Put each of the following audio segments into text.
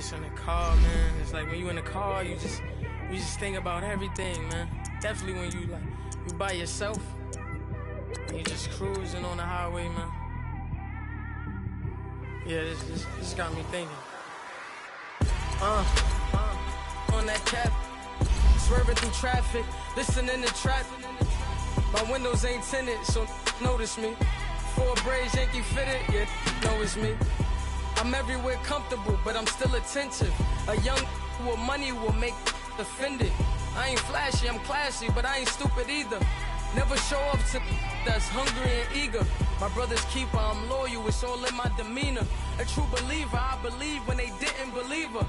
focus on the car, man. It's like when you in the car, you just think about everything, man. Definitely when you by yourself and you just cruising on the highway, man. Yeah, this got me thinking. On that cap, swerving through traffic, listening to trap. My windows ain't tinted, so notice me. 4 braids, Yankee fitted, yeah, know it's me. I'm everywhere comfortable, but I'm still attentive. A young with money will make offended. I ain't flashy, I'm classy, but I ain't stupid either. Never show up to that's hungry and eager. My brother's keeper, I'm loyal, it's all in my demeanor. A true believer, I believe when they didn't believe her.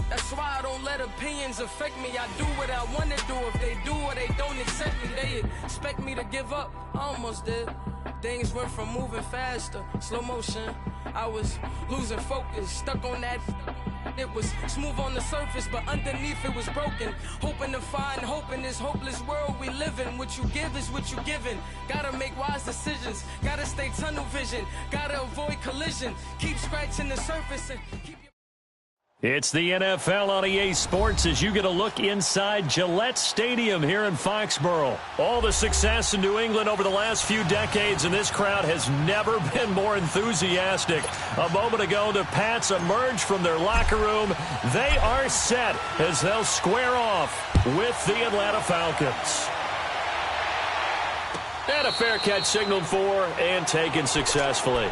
That's why I don't let opinions affect me. I do what I want to do. If they do or they don't accept me, they expect me to give up. I almost did. Things went from moving faster, slow motion. I was losing focus, stuck on that. It was smooth on the surface, but underneath it was broken. Hoping to find hope in this hopeless world we live in. What you give is what you given. Gotta make wise decisions. Gotta stay tunnel vision. Gotta avoid collision. Keep scratching the surface and keep. It's the NFL on EA Sports as you get a look inside Gillette Stadium here in Foxborough. All the success in New England over the last few decades, and this crowd has never been more enthusiastic. A moment ago, the Pats emerged from their locker room. They are set as they'll square off with the Atlanta Falcons. And a fair catch signaled for and taken successfully.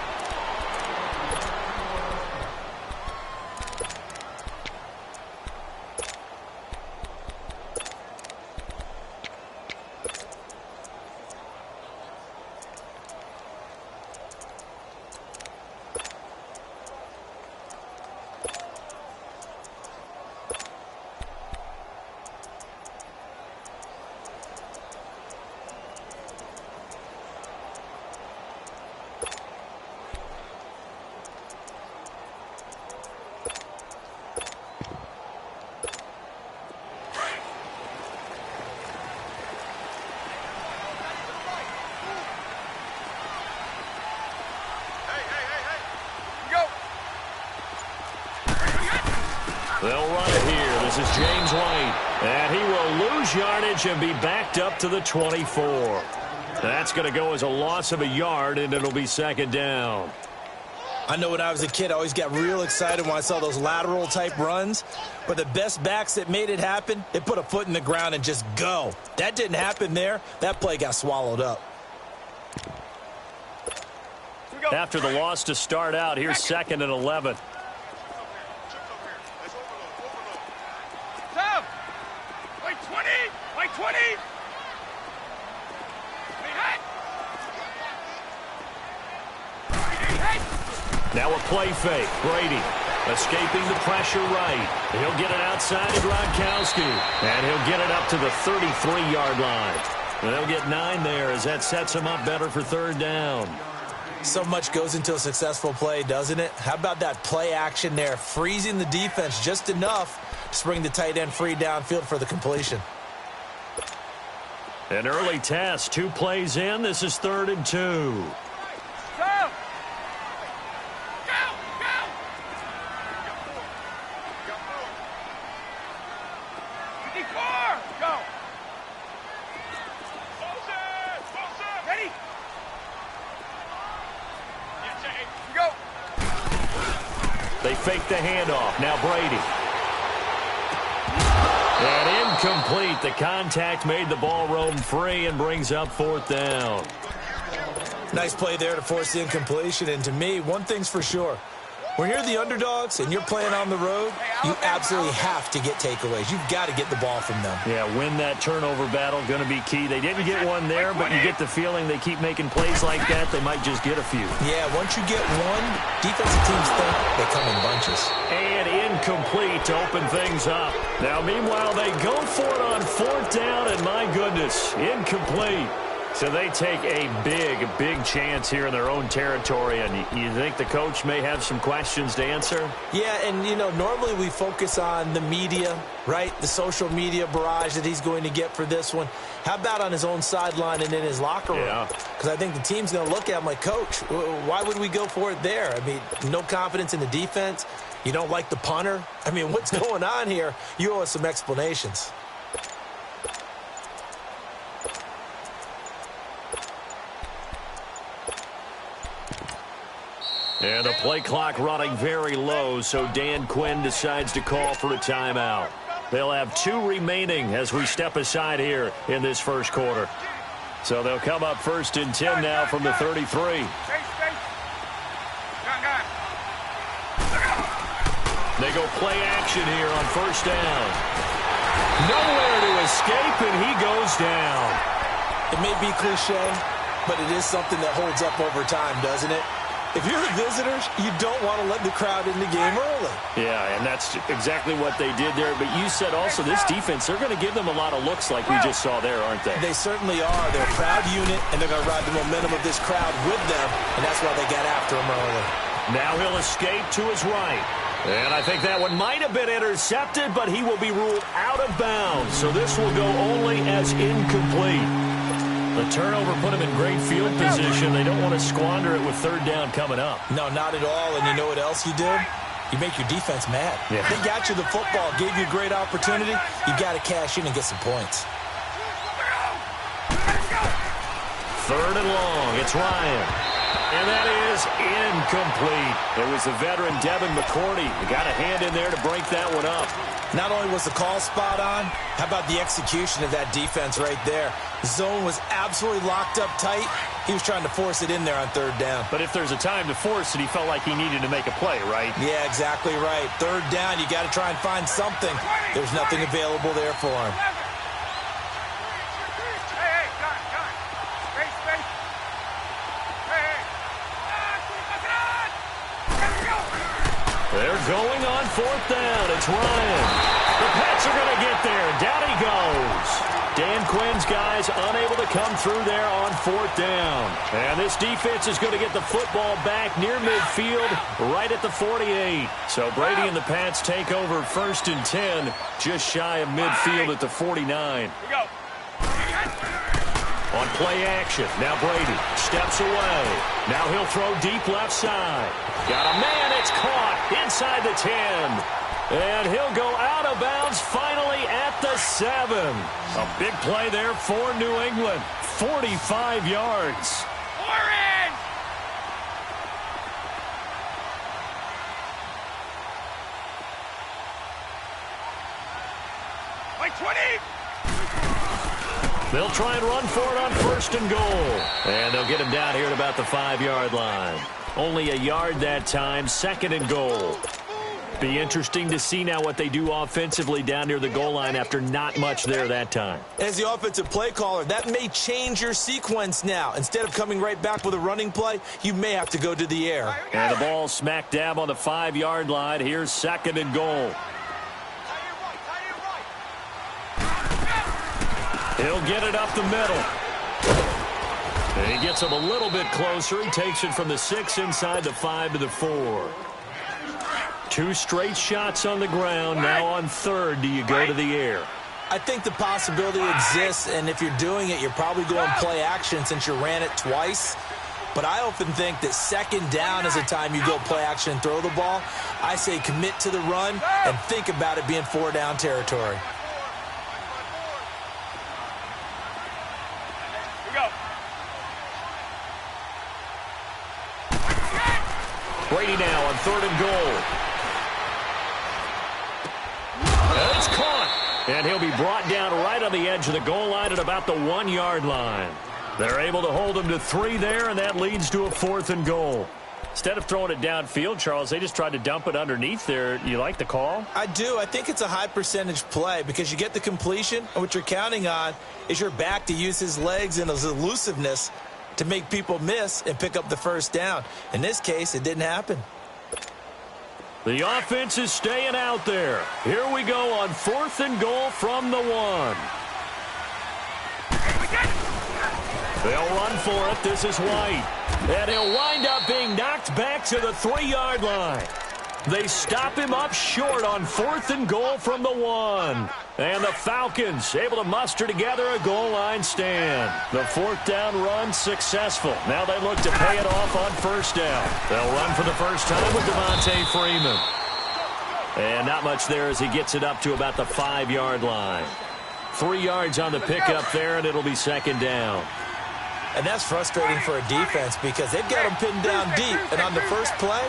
They'll run it here. This is James White. And he will lose yardage and be backed up to the 24. That's going to go as a loss of a yard, and it'll be second down. I know when I was a kid, I always got real excited when I saw those lateral-type runs. But the best backs that made it happen, they put a foot in the ground and just go. That didn't happen there. That play got swallowed up. After the loss to start out, here's second and 11. Now a play fake. Brady escaping the pressure right. He'll get it outside to Gronkowski. And he'll get it up to the 33-yard line. And they'll get 9 there as that sets him up better for third down. So much goes into a successful play, doesn't it? How about that play action there? Freezing the defense just enough to bring the tight end free downfield for the completion. An early test. 2 plays in. This is 3rd and 2. They fake the handoff. Now Brady. And incomplete. The contact made the ball roam free and brings up 4th down. Nice play there to force the incompletion. And to me, one thing's for sure. When you're the underdogs and you're playing on the road, you absolutely have to get takeaways. You've got to get the ball from them. Yeah, win that turnover battle, going to be key. They didn't get one there, but you get the feeling they keep making plays like that, they might just get a few. Yeah, once you get one, defensive teams think they come in bunches. And incomplete to open things up. Now, meanwhile, they go for it on 4th down, and my goodness, incomplete. So they take a big chance here in their own territory, and you think the coach may have some questions to answer? Yeah, and, you know, normally we focus on the media, right? The social media barrage that he's going to get for this one. How about on his own sideline and in his locker room? Yeah. Because I think the team's going to look at him like, Coach, why would we go for it there? I mean, no confidence in the defense. You don't like the punter? I mean, what's going on here? You owe us some explanations. And the play clock running very low, so Dan Quinn decides to call for a timeout. They'll have 2 remaining as we step aside here in this first quarter. So they'll come up 1st and 10 now from the 33. They go play action here on 1st down. Nowhere to escape, and he goes down. It may be cliche, but it is something that holds up over time, doesn't it? If you're the visitors, you don't want to let the crowd in the game early. Yeah, and that's exactly what they did there. But you said also this defense, they're going to give them a lot of looks like we just saw there, aren't they? They certainly are. They're a proud unit, and they're going to ride the momentum of this crowd with them, and that's why they got after him early. Now he'll escape to his right. And I think that one might have been intercepted, but he will be ruled out of bounds. So this will go only as incomplete. The turnover put him in great field position. They don't want to squander it with 3rd down coming up. No, not at all. And you know what else you did? You make your defense mad. Yeah. They got you the football, gave you a great opportunity. You got to cash in and get some points. 3rd and long. It's Ryan. And that is incomplete. It was the veteran Devin McCourty. He got a hand in there to break that one up. Not only was the call spot on, how about the execution of that defense right there? The zone was absolutely locked up tight. He was trying to force it in there on 3rd down. But if there's a time to force it, he felt like he needed to make a play, right? Yeah, exactly right. 3rd down, you got to try and find something. There's nothing available there for him. They're going on 4th down. It's Ryan. The Pats are going to get there. Down he goes. Dan Quinn's guys unable to come through there on 4th down. And this defense is going to get the football back near midfield, right at the 48. So Brady and the Pats take over 1st and 10, just shy of midfield at the 49. On play action, now Brady steps away. Now he'll throw deep left side. Got a man, it's caught inside the 10. And he'll go out of bounds finally at the 7. A big play there for New England. 45 yards. Orange! Like 20! They'll try and run for it on 1st and goal. And they'll get him down here at about the 5-yard line. Only a yard that time, 2nd and goal. Be interesting to see now what they do offensively down near the goal line after not much there that time. As the offensive play caller, that may change your sequence now. Instead of coming right back with a running play, you may have to go to the air. And the ball smack dab on the 5-yard line. Here's 2nd and goal. He'll get it up the middle. And he gets him a little bit closer. He takes it from the 6 inside the 5 to the 4. 2 straight shots on the ground. Now on 3rd, do you go to the air? I think the possibility exists, and if you're doing it, you're probably going play action since you ran it twice. But I often think that 2nd down is a time you go play action and throw the ball. I say commit to the run and think about it being 4-down territory. Brady now on 3rd and goal. And it's caught. And he'll be brought down right on the edge of the goal line at about the 1-yard line. They're able to hold him to 3 there, and that leads to a 4th and goal. Instead of throwing it downfield, Charles, they just tried to dump it underneath there. You like the call? I do. I think it's a high percentage play because you get the completion, and what you're counting on is your back to use his legs and his elusiveness to make people miss and pick up the 1st down. In this case, it didn't happen. The offense is staying out there. Here we go on 4th and goal from the 1. They'll run for it. This is White. And he'll wind up being knocked back to the 3-yard line. They stop him up short on 4th and goal from the 1. And the Falcons able to muster together a goal line stand. The 4th down run successful. Now they look to pay it off on 1st down. They'll run for the first time with Devontae Freeman. And not much there as he gets it up to about the 5-yard line. 3 yards on the pickup there, and it'll be second down. And that's frustrating for a defense because they've got them pinned down deep. And on the first play,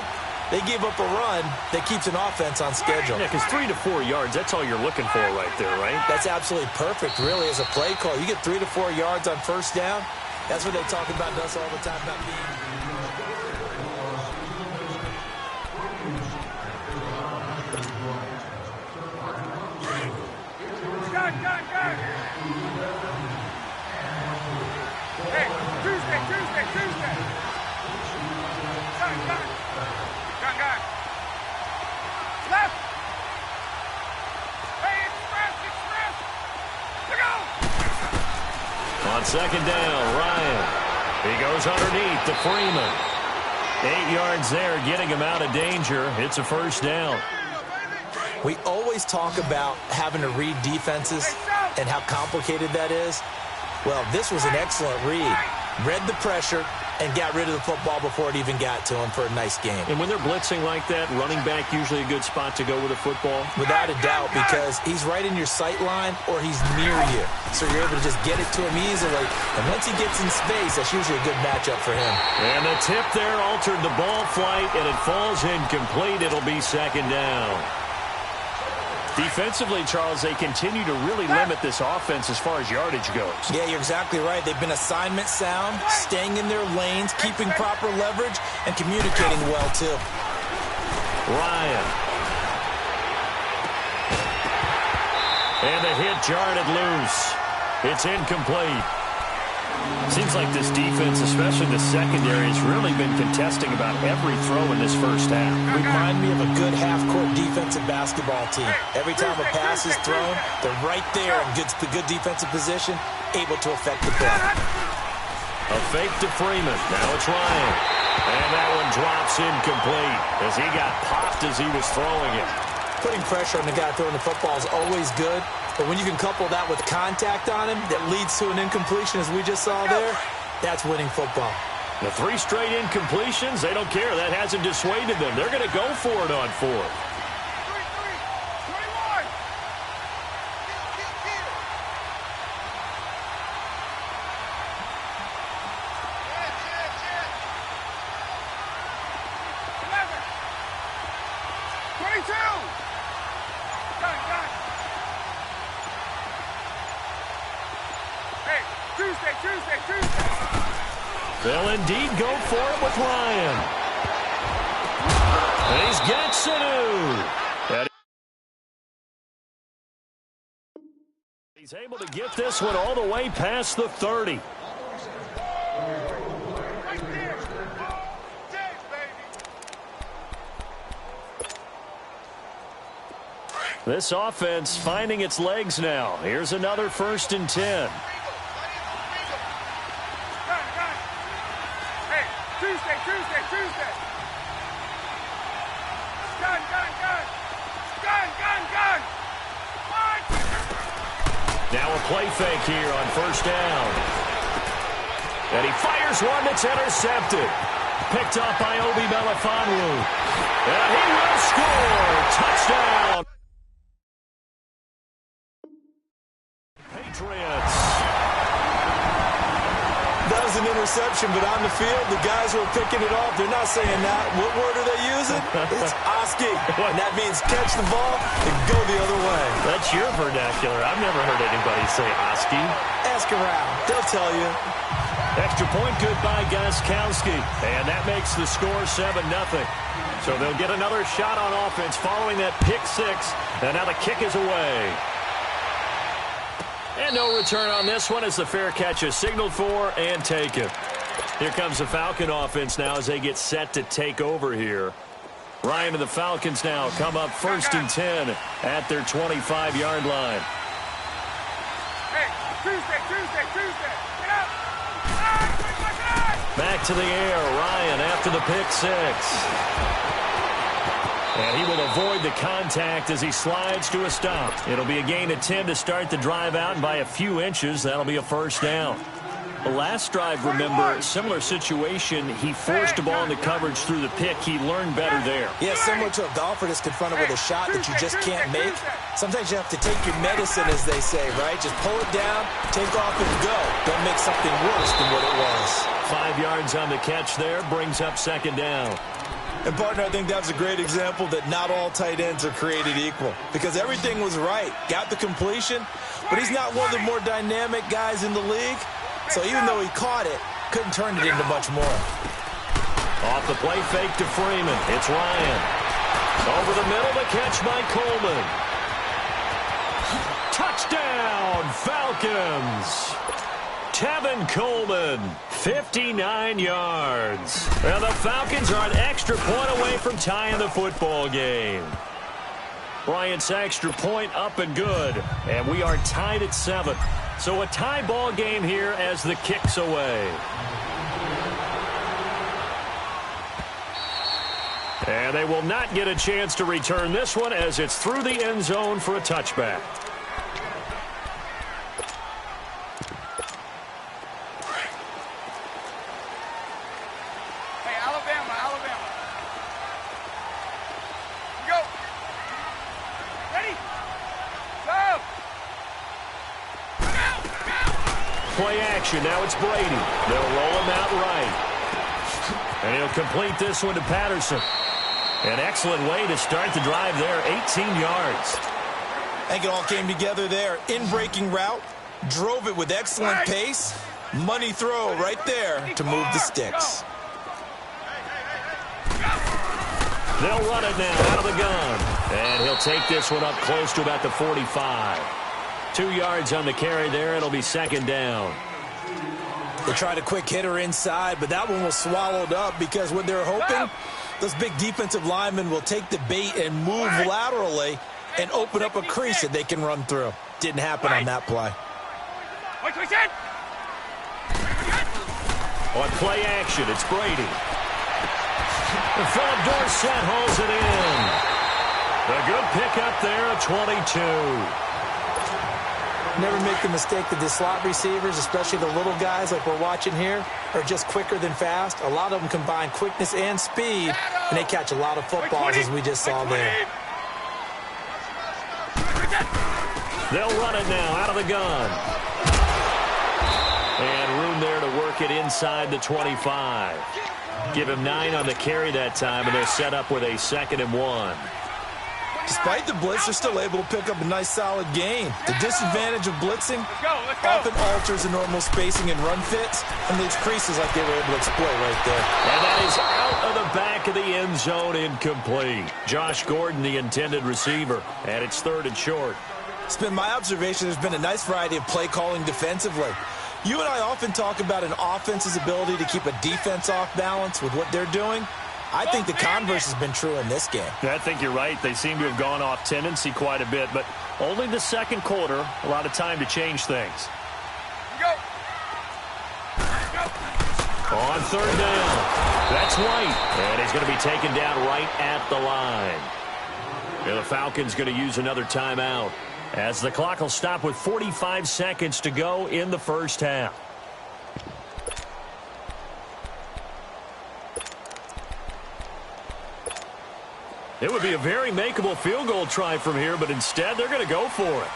they give up a run that keeps an offense on schedule. Yeah, because 3 to 4 yards, that's all you're looking for right there, right? That's absolutely perfect, really, as a play call. You get 3 to 4 yards on first down. That's what they talk about us all the time, about being... Hey, Tuesday. Gun. Left. Hey, express. Look out. On second down, Ryan. He goes underneath to Freeman. 8 yards there, getting him out of danger. It's a first down. We always talk about having to read defenses and how complicated that is. Well, this was an excellent read. Read the pressure and got rid of the football before it even got to him for a nice game. And when they're blitzing like that, running back usually a good spot to go with a football? Without a doubt, because he's right in your sight line or he's near you. So you're able to just get it to him easily. And once he gets in space, that's usually a good matchup for him. And the tip there altered the ball flight, and it falls incomplete. It'll be second down. Defensively, Charles, they continue to really limit this offense as far as yardage goes. Yeah, you're exactly right. They've been assignment sound, staying in their lanes, keeping proper leverage, and communicating well, too. Ryan. And the hit jarred it loose. It's incomplete. Seems like this defense, especially the secondary, has really been contesting about every throw in this first half. Remind me of a good half-court defensive basketball team. Every time a pass is thrown, they're right there in good defensive position, able to affect the play. A fake to Freeman. Now it's Ryan. And that one drops incomplete as he got popped as he was throwing it. Putting pressure on the guy throwing the football is always good, but when you can couple that with contact on him that leads to an incompletion, as we just saw there, that's winning football. The 3 straight incompletions, they don't care. That hasn't dissuaded them. They're going to go for it on 4th. 21. Tuesday. They'll indeed go for it with Ryan. And he's got Sanu. He's able to get this one all the way past the 30. This offense finding its legs now. Here's another 1st and 10. Tuesday. Gun. Now a play fake here on first down. And he fires one that's intercepted. Picked up by Obi Melifonwu. And he will score. Touchdown. Patriots. That was an interception, but on the field, the guys who are picking it off, they're not saying that. What word are they using? It's Oski. And that means catch the ball and go the other way. That's your vernacular. I've never heard anybody say Oski. Ask around. They'll tell you. Extra point good by Gostkowski. And that makes the score 7-0. So they'll get another shot on offense following that pick 6. And now the kick is away. And no return on this one as the fair catch is signaled for and taken. Here comes the Falcon offense now as they get set to take over here. Ryan and the Falcons now come up 1st and 10 at their 25-yard line. Hey, Tuesday. Get up. Back to the air. Ryan after the pick 6. And he will avoid the contact as he slides to a stop. It'll be a gain of 10 to start the drive out, and by a few inches, that'll be a first down. Last drive, remember, similar situation. He forced a ball into coverage through the pick. He learned better there. Yeah, similar to a golfer that's confronted with a shot that you just can't make. Sometimes you have to take your medicine, as they say, right? Just pull it down, take off, and go. Don't make something worse than what it was. 5 yards on the catch there, brings up second down. And, partner, I think that was a great example that not all tight ends are created equal, because everything was right. Got the completion, but he's not one of the more dynamic guys in the league. So even though he caught it, couldn't turn it into much more. Off the play fake to Freeman. It's Ryan. Over the middle, the catch by Coleman. Touchdown, Falcons. Tevin Coleman, 59 yards. And the Falcons are an extra point away from tying the football game. Bryant's extra point up and good. And we are tied at 7. So a tie ball game here as the kick's away. And they will not get a chance to return this one as it's through the end zone for a touchback. Hey, Alabama. Go. Ready? Go. Play action. Now it's Brady. They'll roll him out right. And he'll complete this one to Patterson. An excellent way to start the drive there. 18 yards. I think it all came together there. In-breaking route. Drove it with excellent pace. Money throw right there to move the sticks. They'll run it now out of the gun. And he'll take this one up close to about the 45. 2 yards on the carry there. It'll be second down. They tried a quick hitter inside, but that one was swallowed up because what they're hoping, those big defensive linemen will take the bait and move laterally and open up a crease that they can run through. Didn't happen on that play. On play action, it's Brady. And Philip Dorsett hauls it in. A good pickup there at 22. Never make the mistake that the slot receivers, especially the little guys like we're watching here, are just quicker than fast. A lot of them combine quickness and speed, and they catch a lot of footballs, as we just saw there. They'll run it now out of the gun. And room there to work it inside the 25. Give him 9 on the carry that time, and they're set up with a 2nd and 1. Despite the blitz, they're still able to pick up a nice, solid gain. The disadvantage of blitzing often alters the normal spacing and run fits and leaves creases like they were able to exploit right there. And that is out of the back of the end zone, incomplete. Josh Gordon, the intended receiver, and it's 3rd and short. It's been my observation there's been a nice variety of play calling defensively. You and I often talk about an offense's ability to keep a defense off balance with what they're doing. I think the converse has been true in this game. I think you're right. They seem to have gone off tendency quite a bit, but only the second quarter, a lot of time to change things. On 3rd down, that's White, and he's going to be taken down right at the line. And the Falcons going to use another timeout as the clock will stop with 45 seconds to go in the first half. It would be a very makeable field goal try from here, but instead they're going to go for it.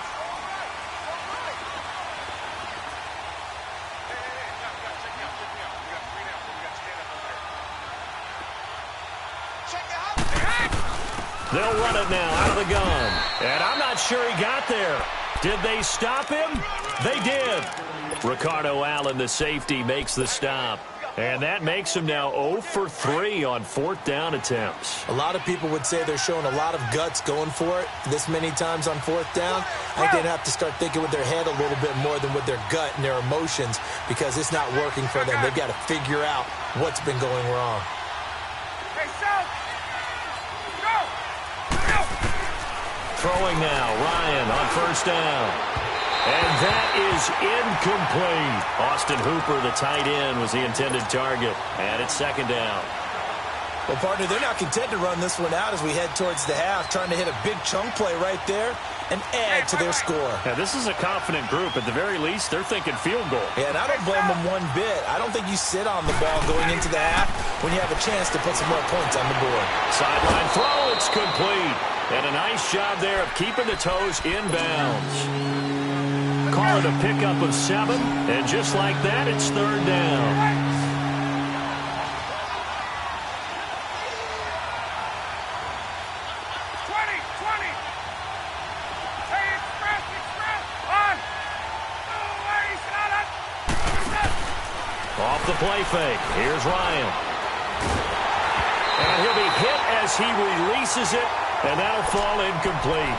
They'll run it now out of the gun. And I'm not sure he got there. Did they stop him? They did. Ricardo Allen, the safety, makes the stop. And that makes him now 0 for 3 on 4th down attempts. A lot of people would say they're showing a lot of guts going for it this many times on 4th down. I think they'd have to start thinking with their head a little bit more than with their gut and their emotions because it's not working for them. They've got to figure out what's been going wrong. Throwing now, Ryan on 1st down. And that is incomplete. Austin Hooper, the tight end, was the intended target. And it's 2nd down. Well, partner, they're not content to run this one out as we head towards the half, trying to hit a big chunk play right there and add to their score. Yeah, this is a confident group. At the very least, they're thinking field goal. Yeah, and I don't blame them one bit. I don't think you sit on the ball going into the half when you have a chance to put some more points on the board. Sideline throw, it's complete. And a nice job there of keeping the toes in bounds. Call it a pickup of 7, and just like that, it's third down. Off the play fake. Here's Ryan. And he'll be hit as he releases it, and that'll fall incomplete.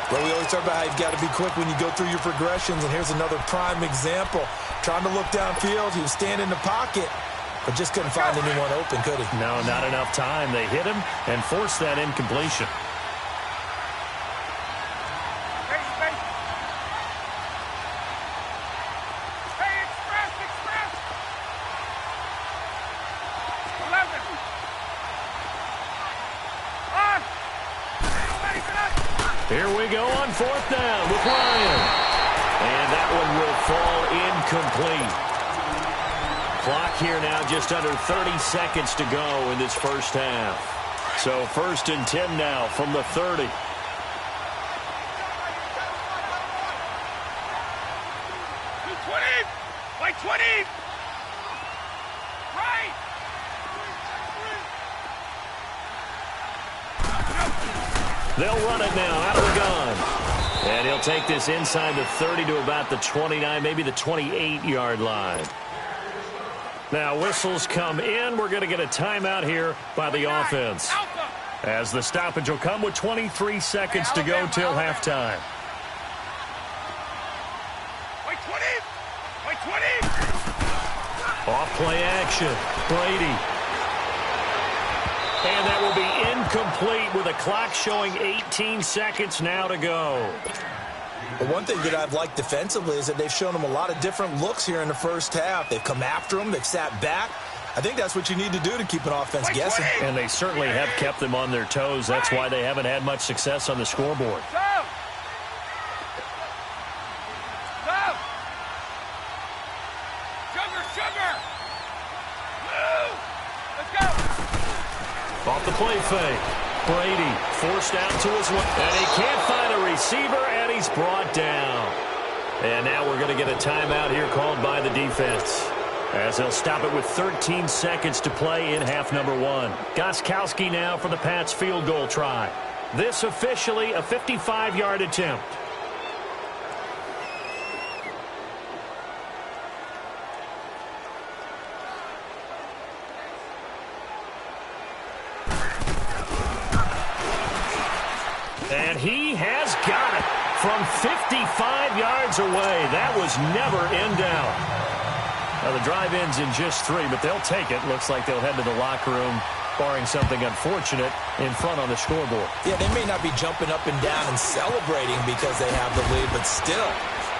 Well, we always talk about how you've got to be quick when you go through your progressions, and here's another prime example. Trying to look downfield, he was standing in the pocket, but just couldn't find anyone open, could he? No, not enough time. They hit him and forced that incompletion. Here we go on fourth down with Ryan. And that one will fall incomplete. Clock here now just under 30 seconds to go in this first half. So 1st and 10 now from the 30. By 20! Right! They'll run it now out of the gun. And he'll take this inside the 30 to about the 29, maybe the 28-yard line. Now whistles come in. We're going to get a timeout here by the offense. As the stoppage will come with 23 seconds to go till halftime. By 20! By 20! Off play action. Brady. And that will be incomplete with a clock showing 18 seconds now to go. Well, one thing that I've liked defensively is that they've shown them a lot of different looks here in the first half. They've come after them. They've sat back. I think that's what you need to do to keep an offense guessing. And they certainly have kept them on their toes. That's why they haven't had much success on the scoreboard. Go! Go! Sugar! Move! Let's go! Off the play fake. Brady forced out to his one. And he can't find a receiver, and he's brought down. And now we're going to get a timeout here called by the defense, as they'll stop it with 13 seconds to play in half number 1. Gostkowski now for the Pats field goal try. This officially a 55-yard attempt. And he has got it from 55 yards away. That was never in doubt. Now, the drive ends in just 3, but they'll take it. Looks like they'll head to the locker room, barring something unfortunate, in front on the scoreboard. Yeah, they may not be jumping up and down and celebrating because they have the lead, but still,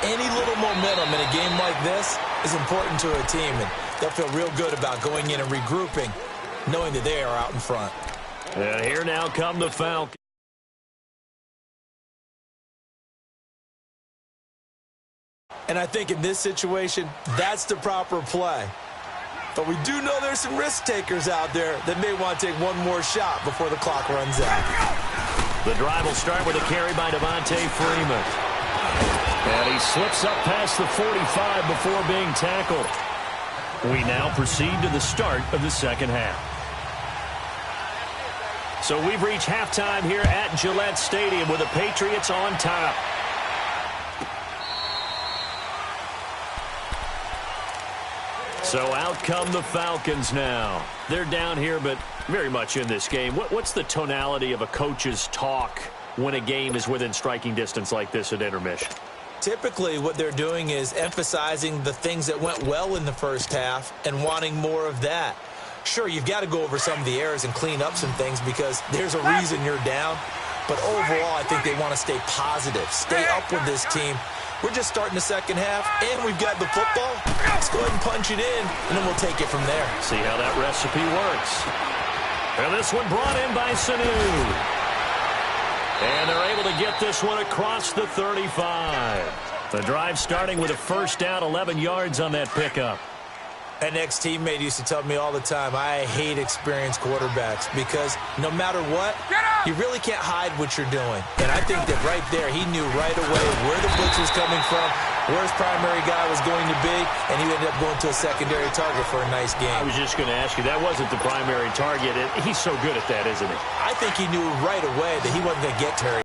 any little momentum in a game like this is important to a team, and they'll feel real good about going in and regrouping, knowing that they are out in front. And here now come the Falcons. And I think in this situation, that's the proper play. But we do know there's some risk takers out there that may want to take one more shot before the clock runs out. The drive will start with a carry by Devontae Freeman. And he slips up past the 45 before being tackled. We now proceed to the start of the second half. So we've reached halftime here at Gillette Stadium with the Patriots on top. So out come the Falcons now. They're down here, but very much in this game. What's the tonality of a coach's talk when a game is within striking distance like this at intermission? Typically, what they're doing is emphasizing the things that went well in the first half and wanting more of that. Sure, you've got to go over some of the errors and clean up some things because there's a reason you're down. But overall, I think they want to stay positive, stay up with this team. We're just starting the second half, and we've got the football. Let's go ahead and punch it in, and then we'll take it from there. See how that recipe works. And this one brought in by Sanu. And they're able to get this one across the 35. The drive starting with a first down, 11 yards on that pickup. An ex-teammate used to tell me all the time, I hate experienced quarterbacks because no matter what, you really can't hide what you're doing. And I think that right there, he knew right away where the blitz was coming from, where his primary guy was going to be, and he ended up going to a secondary target for a nice game. I was just going to ask you, that wasn't the primary target. He's so good at that, isn't he? I think he knew right away that he wasn't going to get Terry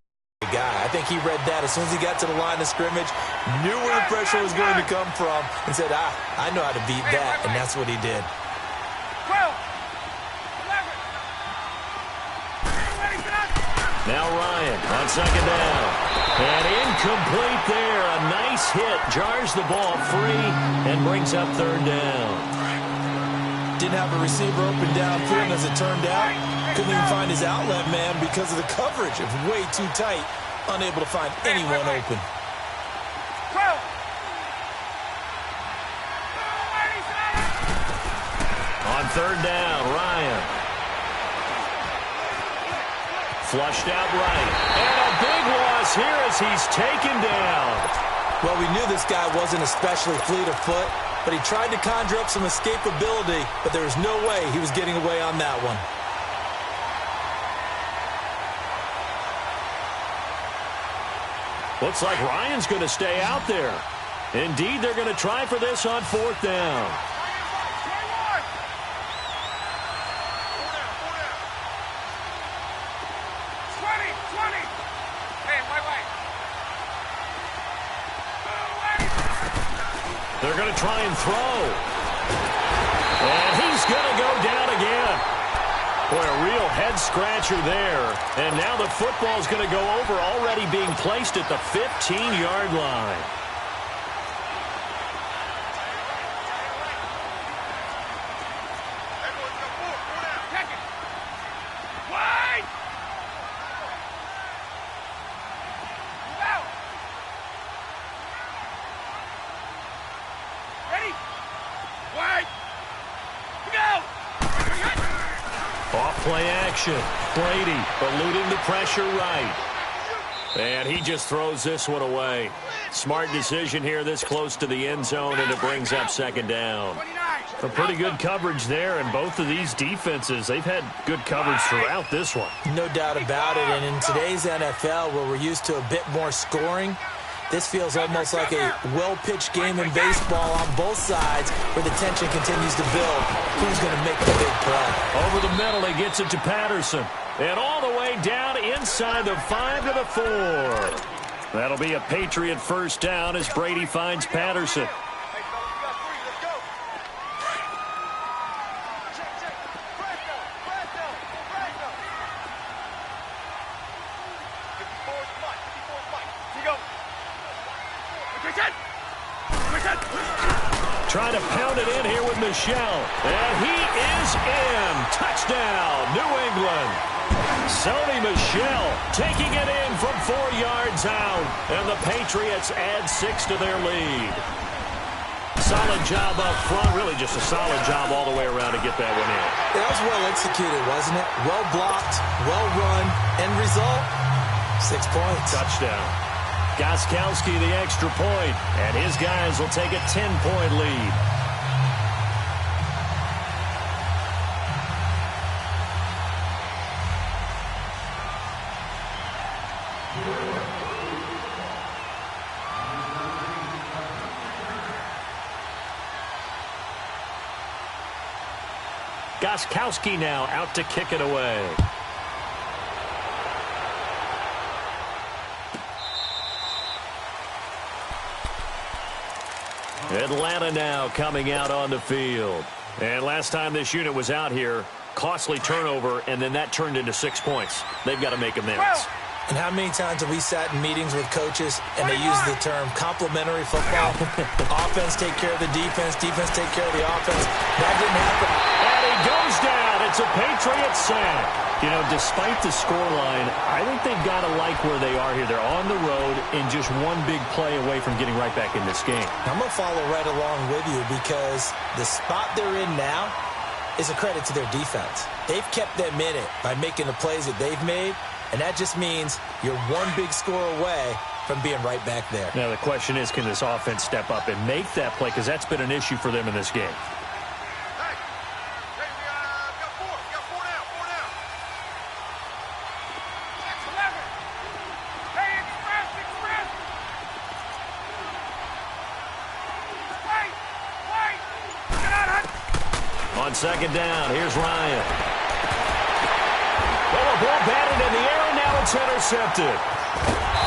guy. I think he read that as soon as he got to the line of scrimmage, knew where the pressure was going to come from, and said, I know how to beat that, and that's what he did. 12, 11. Now Ryan on second down. And incomplete there. A nice hit. Jars the ball free and brings up third down. Didn't have a receiver open downfield, and as it turned out, couldn't even find his outlet man because of the coverage. It was way too tight. Unable to find anyone open. 12. On third down, Ryan. Flushed out right. And a big loss here as he's taken down. Well, we knew this guy wasn't especially fleet of foot, but he tried to conjure up some escapability, but there was no way he was getting away on that one. Looks like Ryan's going to stay out there. Indeed, they're going to try for this on fourth down. 20. Hey, wait. They're going to try and throw. And he's going to go down again. Boy, a real head-scratcher there. And now the football's going to go over, already being placed at the 15-yard line. Off-play action. Brady eluding the pressure right. And he just throws this one away. Smart decision here this close to the end zone, and it brings up second down. A pretty good coverage there, and both of these defenses, they've had good coverage throughout this one. No doubt about it, and in today's NFL, where we're used to a bit more scoring, this feels almost like a well-pitched game in baseball on both sides where the tension continues to build. Who's going to make the big play? Over the middle, he gets it to Patterson. And all the way down inside the 5 to the 4. That'll be a Patriot first down as Brady finds Patterson. Trying to pound it in here with Michelle. And he is in. Touchdown, New England. Sony Michel taking it in from 4 yards out. And the Patriots add 6 to their lead. Solid job up front. Really just a solid job all the way around to get that one in. That was well executed, wasn't it? Well blocked, well run. End result, 6 points. Touchdown. Gostkowski the extra point, and his guys will take a 10-point lead. Gostkowski now out to kick it away. Atlanta now coming out on the field. And last time this unit was out here, costly turnover, and then that turned into 6 points. They've got to make amends. And how many times have we sat in meetings with coaches and they use the term complementary football? Offense take care of the defense, defense take care of the offense. That didn't happen. And he goes down. It's a Patriots sack. You know, despite the scoreline, I think they've got to like where they are here. They're on the road and just one big play away from getting right back in this game. I'm going to follow right along with you because the spot they're in now, is a credit to their defense. They've kept them in it by making the plays that they've made, and that just means you're one big score away from being right back there. Now, the question is, can this offense step up and make that play? Because that's been an issue for them in this game. On second down, here's Ryan. Well, a ball batted in the air, and now it's intercepted.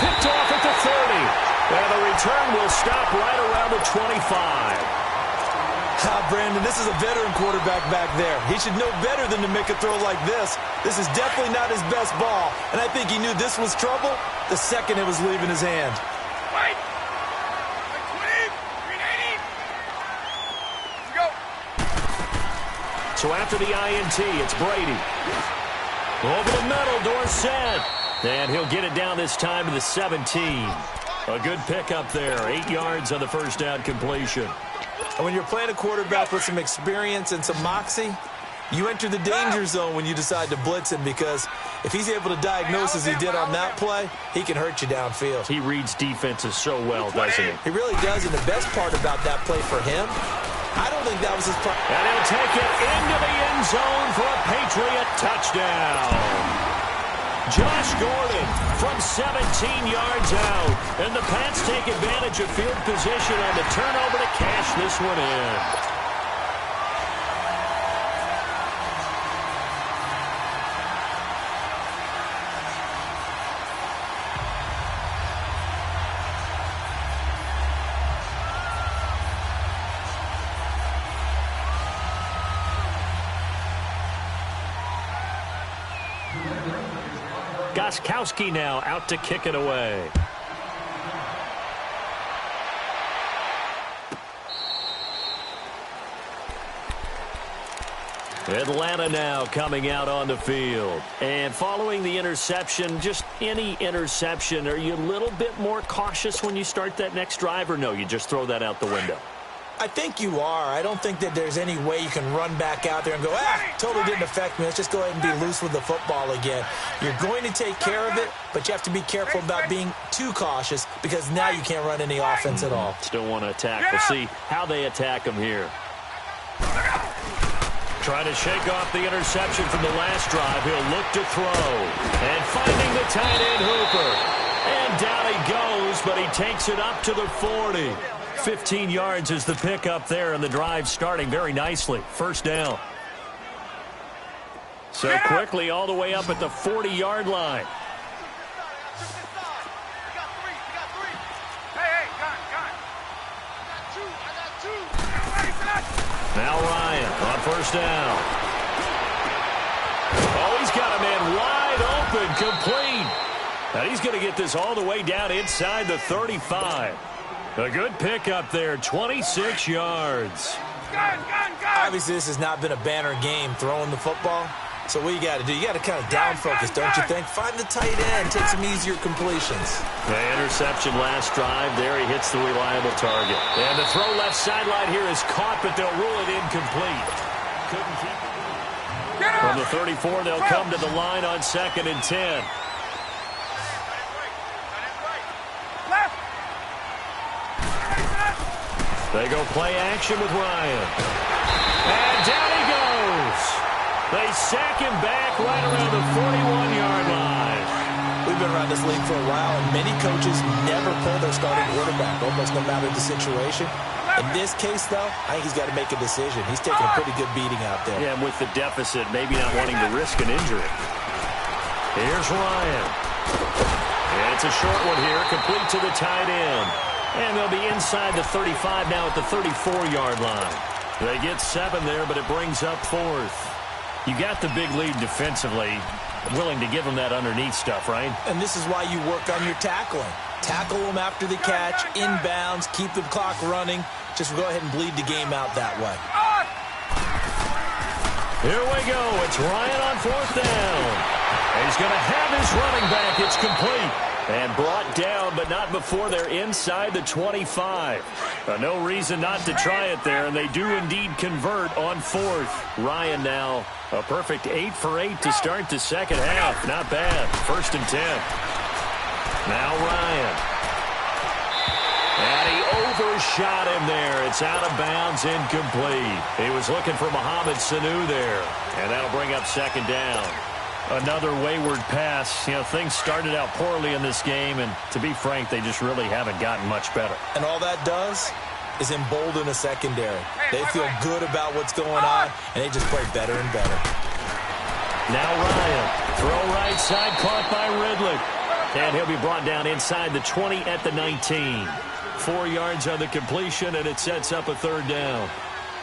Picked off at the 30. And the return will stop right around the 25. Brandon, this is a veteran quarterback back there. He should know better than to make a throw like this. This is definitely not his best ball, and I think he knew this was trouble the second it was leaving his hand. Wait! So after the INT, it's Brady. Over the middle, Dorsett. And he'll get it down this time to the 17. A good pickup there. 8 yards on the first down completion. And when you're playing a quarterback with some experience and some moxie, you enter the danger zone when you decide to blitz him, because if he's able to diagnose as he did on that play, he can hurt you downfield. He reads defenses so well, doesn't he? He really does, and the best part about that play for him, I don't think that was his part. And he'll take it into the end zone for a Patriot touchdown. Josh Gordon from 17 yards out. And the Pats take advantage of field position on the turnover to cash this one in. Gostkowski now out to kick it away. Atlanta now coming out on the field. And following the interception, just any interception, are you a little bit more cautious when you start that next drive, or no, you just throw that out the window? I think you are. I don't think that there's any way you can run back out there and go, totally didn't affect me. Let's just go ahead and be loose with the football again. You're going to take care of it, but you have to be careful about being too cautious, because now you can't run any offense at all. Still want to attack. We'll see how they attack them here. Trying to shake off the interception from the last drive. He'll look to throw. And finding the tight end Hooper. And down he goes, but he takes it up to the 40. 15 yards is the pickup there, and the drive starting very nicely. First down. So quickly all the way up at the 40-yard line. Now Ryan on first down. Oh, he's got a man wide open, complete. And he's going to get this all the way down inside the 35. A good pickup there, 26 yards. Obviously, this has not been a banner game throwing the football. So what you got to do, you got to kind of down focus, don't you think? Find the tight end, take some easier completions. The interception last drive there, he hits the reliable target. And the throw left sideline here is caught, but they'll rule it incomplete. Couldn't keep it. From the 34, they'll come to the line on 2nd and 10. They go play action with Ryan. And down he goes. They sack him back right around the 41-yard line. We've been around this league for a while, and many coaches never pull their starting quarterback, almost no matter the situation. In this case, though, I think he's got to make a decision. He's taking a pretty good beating out there. Yeah, and with the deficit, maybe not wanting to risk an injury. Here's Ryan. And it's a short one here, complete to the tight end. And they'll be inside the 35 now at the 34-yard line. They get 7 there, but it brings up 4th. You got the big lead defensively, willing to give them that underneath stuff, right? And this is why you work on your tackling. Tackle them after the catch, inbounds, keep the clock running. Just go ahead and bleed the game out that way. Here we go. It's Ryan on 4th down. He's going to have his running back. It's complete. And brought down, but not before they're inside the 25. No reason not to try it there, and they do indeed convert on fourth. Ryan now a perfect 8 for 8 to start the second half. Not bad. 1st and 10. Now Ryan. And he overshot him there. It's out of bounds, incomplete. He was looking for Mohamed Sanu there, and that'll bring up 2nd down. Another wayward pass. You know, things started out poorly in this game, and to be frank, they just really haven't gotten much better. And all that does is embolden a secondary. They feel good about what's going on, and they just play better and better. Now Ryan. Throw right side, caught by Ridley. And he'll be brought down inside the 20 at the 19. 4 yards on the completion, and it sets up a 3rd down.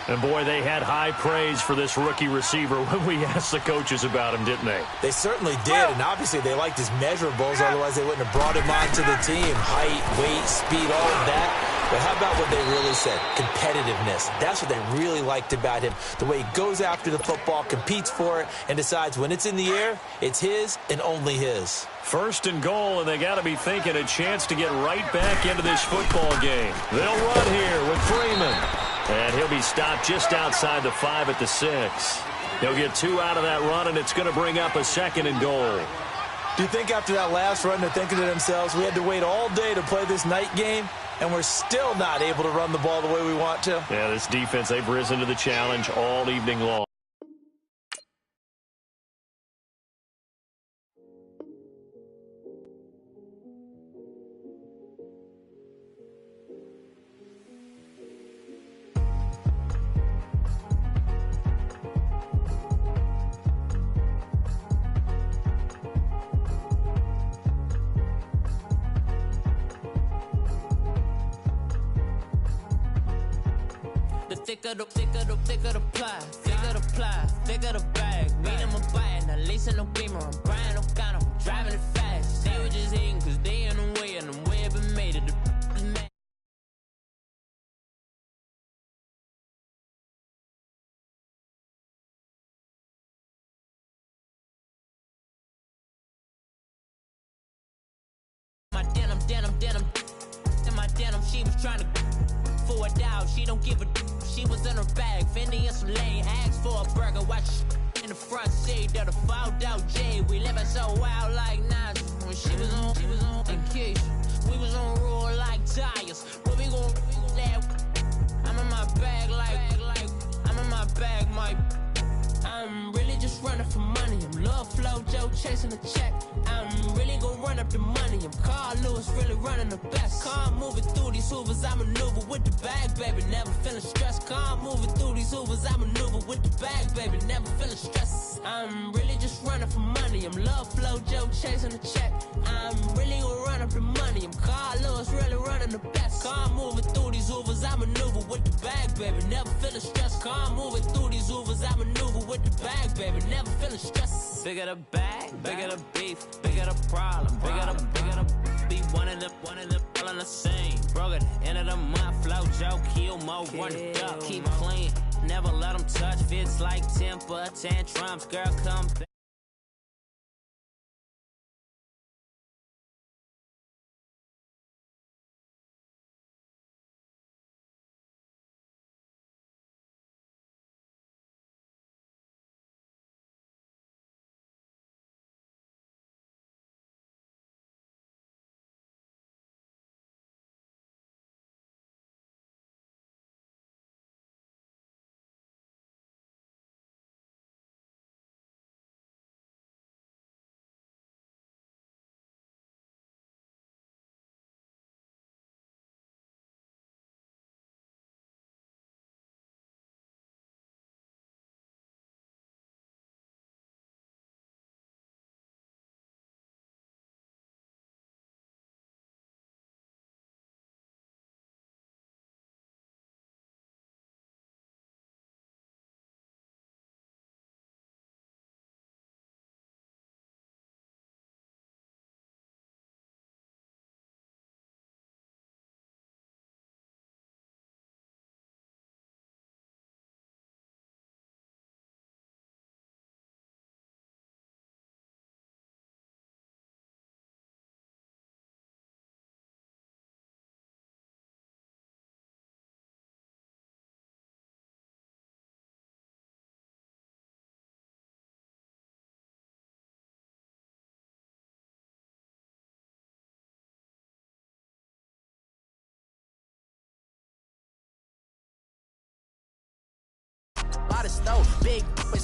And, boy, they had high praise for this rookie receiver when we asked the coaches about him, didn't they? They certainly did, and obviously they liked his measurables. Otherwise, they wouldn't have brought him onto the team. Height, weight, speed, all of that. But how about what they really said? Competitiveness. That's what they really liked about him. The way he goes after the football, competes for it, and decides when it's in the air, it's his and only his. 1st and goal, and they got to be thinking a chance to get right back into this football game. They'll run here with Freeman. And he'll be stopped just outside the 5 at the 6. He'll get 2 out of that run, and it's going to bring up a 2nd and goal. Do you think after that last run they're thinking to themselves, we had to wait all day to play this night game, and we're still not able to run the ball the way we want to? Yeah, this defense, they've risen to the challenge all evening long. Thicker the pie, thicker the bag. Meet him a bite, now lacing no beamer. I'm Brian O'Connor, I'm driving it fast. They were just hating cause they in the way, and the way I've been made it. My denim, she was trying to for a doubt, she don't give a. She was in her bag, Fendi and some lane, asked for a burger, watch in the front seat of the fouled out J. We living so wild like Nas. When she was on vacation, we was on roll like tires. Where we gon' that? I'm in my bag like I'm in my bag, my. I'm really just running for money. I'm Love Flow Joe chasing a check. I'm really gon' run up the money. I'm Carl Lewis, really running the best. Car moving through these hoovers, I maneuver with the bag, baby. Never feeling stressed. Car moving through these hoovers, I maneuver with the bag, baby. Never feeling stressed. I'm really just running for money. I'm Love Flow Joe chasing a check. I'm really gon' run up the money. I'm Carl Lewis, really running the best. Car moving through these hoovers, I maneuver with the bag, baby. Never feeling stressed. Car moving through these hoovers, I maneuver with the bag, baby. Never feeling stressed. Bigger the bag, bigger the beef, bigger the problem, bigger the be one of the all on the same. Broke at the end of the month, flow Joe, kill mo, run it up, keep clean, never let them touch. Fits like temper tantrums, girl come back.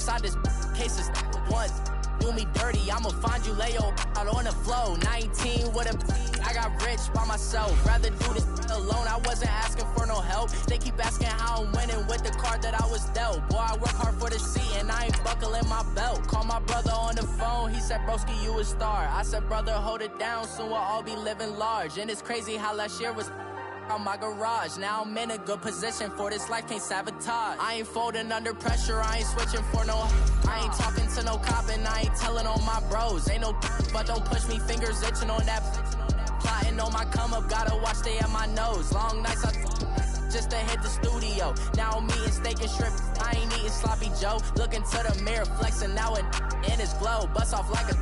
inside this case is one. Do me dirty, I'ma find you, lay your out on the floor. 19 with a I got rich by myself. Rather do this alone, I wasn't asking for no help. They keep asking how I'm winning with the card that I was dealt. Boy, I work hard for the seat and I ain't buckling my belt. Call my brother on the phone, he said, broski, you a star. I said, brother, hold it down, soon we'll all be living large. And it's crazy how last year was on my garage. Now I'm in a good position for this life, can't sabotage. I ain't folding under pressure, I ain't switching for no. I ain't talking to no cop and I ain't telling on my bros. Ain't no but don't push me, fingers itching on that. Plotting on my come up, gotta watch stay at my nose. Long nights I just to hit the studio. Now I'm eating steak and shrimp, I ain't eating sloppy Joe. Looking to the mirror, flexing now and in his glow. Bust off like a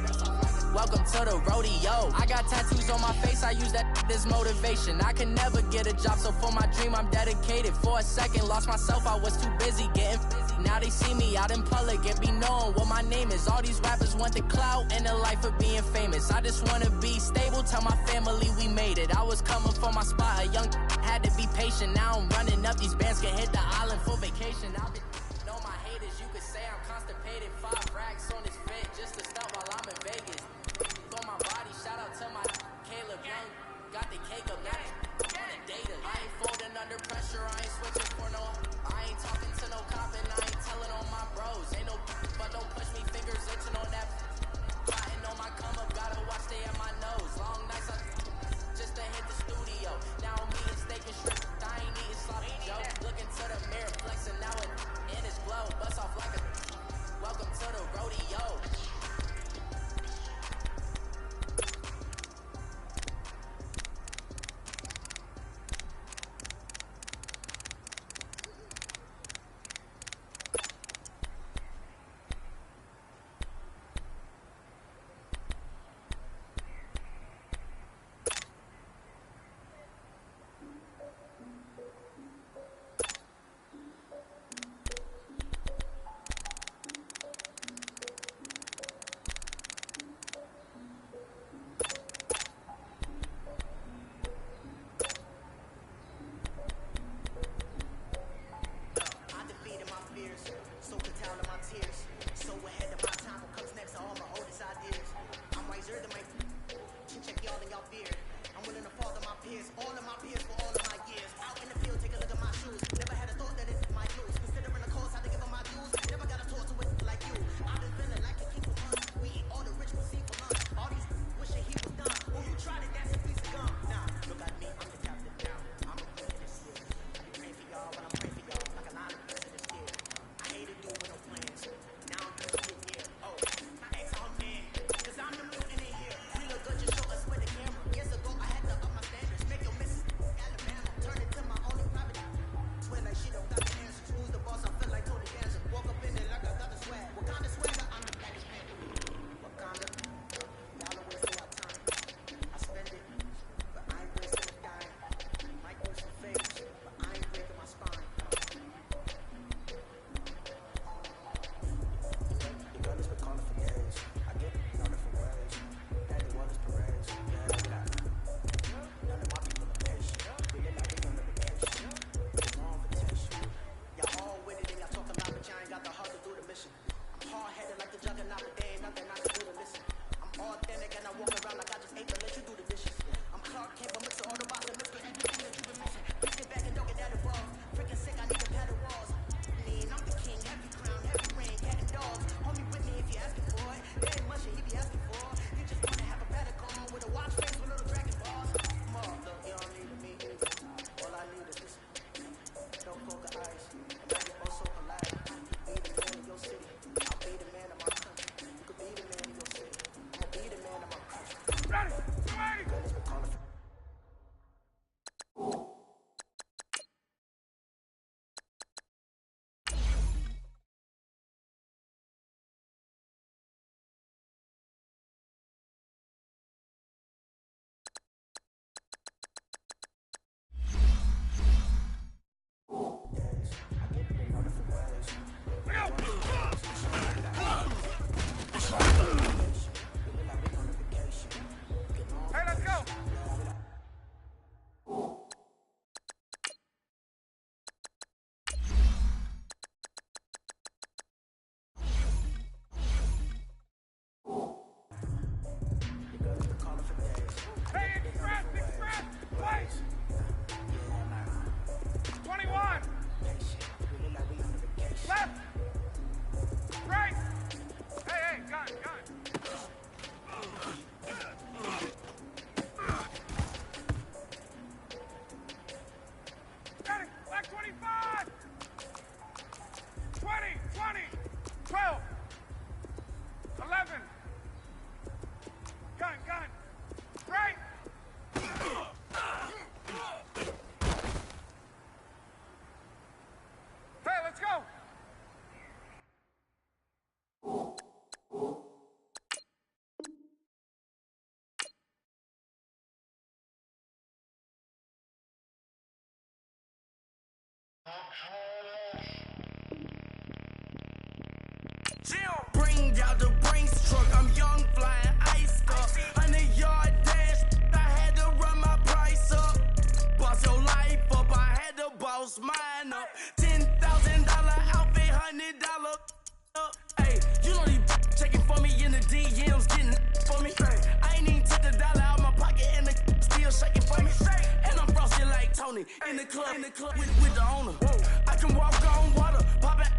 welcome to the rodeo. I got tattoos on my face, I use that as motivation. I can never get a job, so for my dream I'm dedicated. For a second, lost myself, I was too busy getting busy. Now they see me out in public and be knowing what my name is. All these rappers want the clout and the life of being famous. I just wanna be stable, tell my family we made it. I was coming for my spot, a young had to be patient. Now I'm running up, these bands can hit the island for vacation. I've been know my haters, you could say I'm constipated. 5 racks on this fit just to stunt while I'm in Vegas. For my body, shout out to my Caleb Young. Got the cake up, now on the data. I ain't folding under pressure, I ain't switching for no. I ain't talking to no cop and I ain't telling on my bros. Ain't no but don't push me, fingers itching on that. Plotting on my come up, gotta watch stay at my nose. Long nights I just to hit the studio. Now I'm eating steak and shrimp, I ain't eating sloppy Joe. Looking to the mirror, flexing now and in his glow. Bust off like a welcome to the rodeo. Bring out the Brinks truck, I'm young, flying iced up. 100-yard dash, I had to run my price up. Boss your life up, I had to boss mine up. $10,000 outfit, $100 up. Hey, you know these checking for me in the DMs, getting for me. I ain't even took the dollar out my pocket and the still shaking for me. And I'm frosty like Tony in the club with the owner. I can walk on water, pop it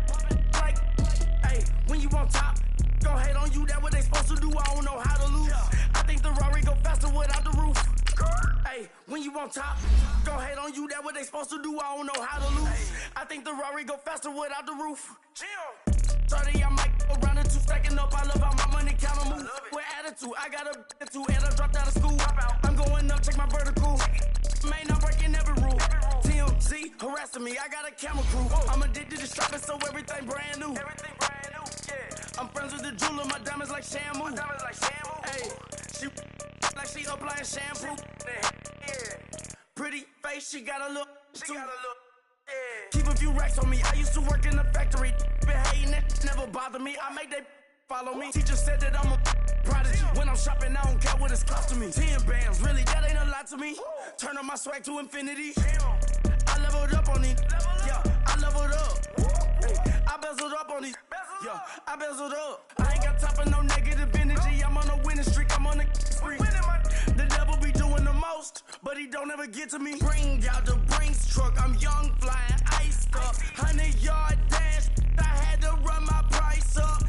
like, hey, when you on top, gon' hate on you, that what they supposed to do, I don't know how to lose. I think the Rari go faster without the roof. Hey, when you on top, gon' hate on you, that what they supposed to do, I don't know how to lose. I think the Rari go faster without the roof. 30, I might go around the two, stacking up, I love how my money count on move. With attitude, I got a attitude, and I dropped out of school. I'm going up, check my vertical. Man, I'm breaking every rule. TMZ harassing me, I got a camera crew. I'm addicted to shopping, so everything brand new. I'm friends with the jeweler, my diamonds like Shamu. Hey, she like she applying shampoo. Pretty face, she got a look. Keep a few racks on me. I used to work in the factory. Been hating it, never bother me. I make they follow me. Teacher said that I'm a prodigy. When I'm shopping, I don't care what it's costing me. 10 bands, really, that ain't a lot to me. Turn up my swag to infinity. I leveled up on these. Yeah, I leveled up. Hey, I bezeled up on these. Yeah, I bezeled up. I ain't got time for no negative energy. I'm on a winning streak. I'm on a spree. The devil be doing the most, but he don't ever get to me. Bring out the Brinks truck. I'm young, flying iced up. 100-yard dash. I had to run my price up.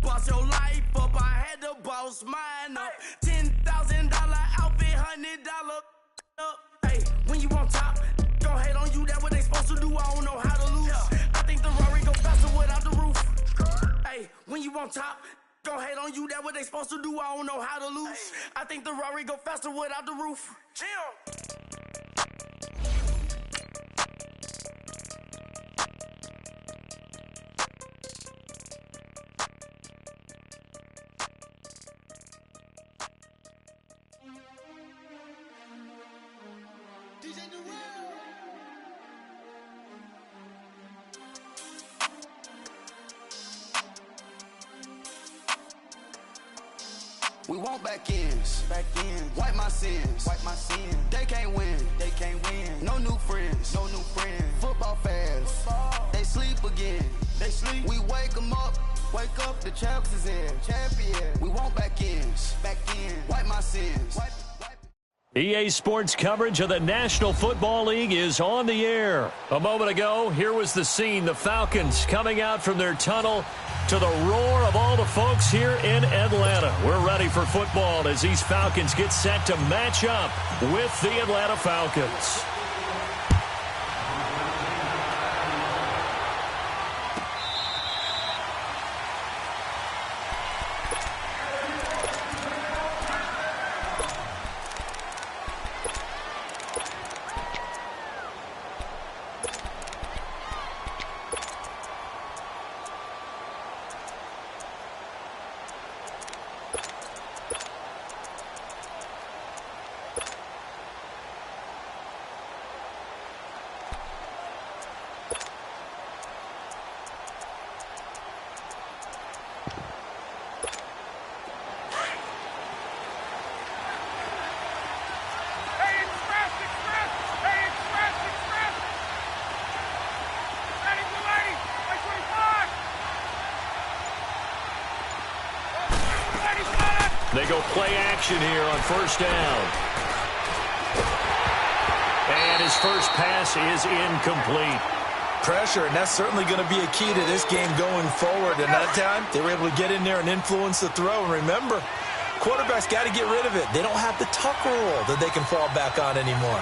Boss your life up. I had to boss mine up. $10,000 outfit, $100 up. Hey, when you on top, gon' hate on you. That what they supposed to do. I don't know how to lose. I think the Rari go faster without the roof. Hey, when you on top, gon' hate on you. That what they supposed to do. I don't know how to lose. I think the Rari go faster without the roof. We want back ends, wipe my sins, They can't win, No new friends, Football fans, they sleep again, We wake them up, the champs is in, We want back ends, wipe my sins. EA Sports coverage of the National Football League is on the air. A moment ago, here was the scene. The Falcons coming out from their tunnel to the roar of all the folks here in Atlanta. We're ready for football as these Falcons get set to match up with the Atlanta Falcons. They go play action here on first down. And his first pass is incomplete. Pressure, and that's certainly going to be a key to this game going forward. And that time, they were able to get in there and influence the throw. And remember, quarterbacks got to get rid of it. They don't have the tuck rule that they can fall back on anymore.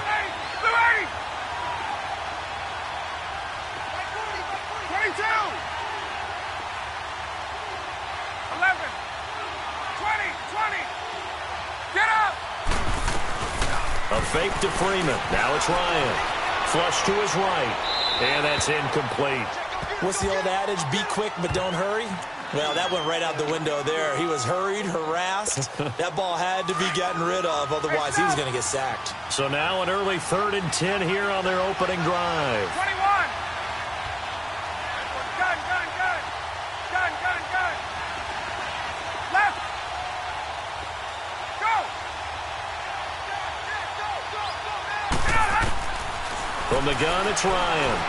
22! 11! 20! Get up! A fake to Freeman. Now it's Ryan. Flush to his right. And that's incomplete. What's the old adage? Be quick, but don't hurry? Well, that went right out the window there. He was hurried, harassed. That ball had to be gotten rid of, otherwise he was going to get sacked. So now an early 3rd and 10 here on their opening drive. 21! From the gun, it's Ryan.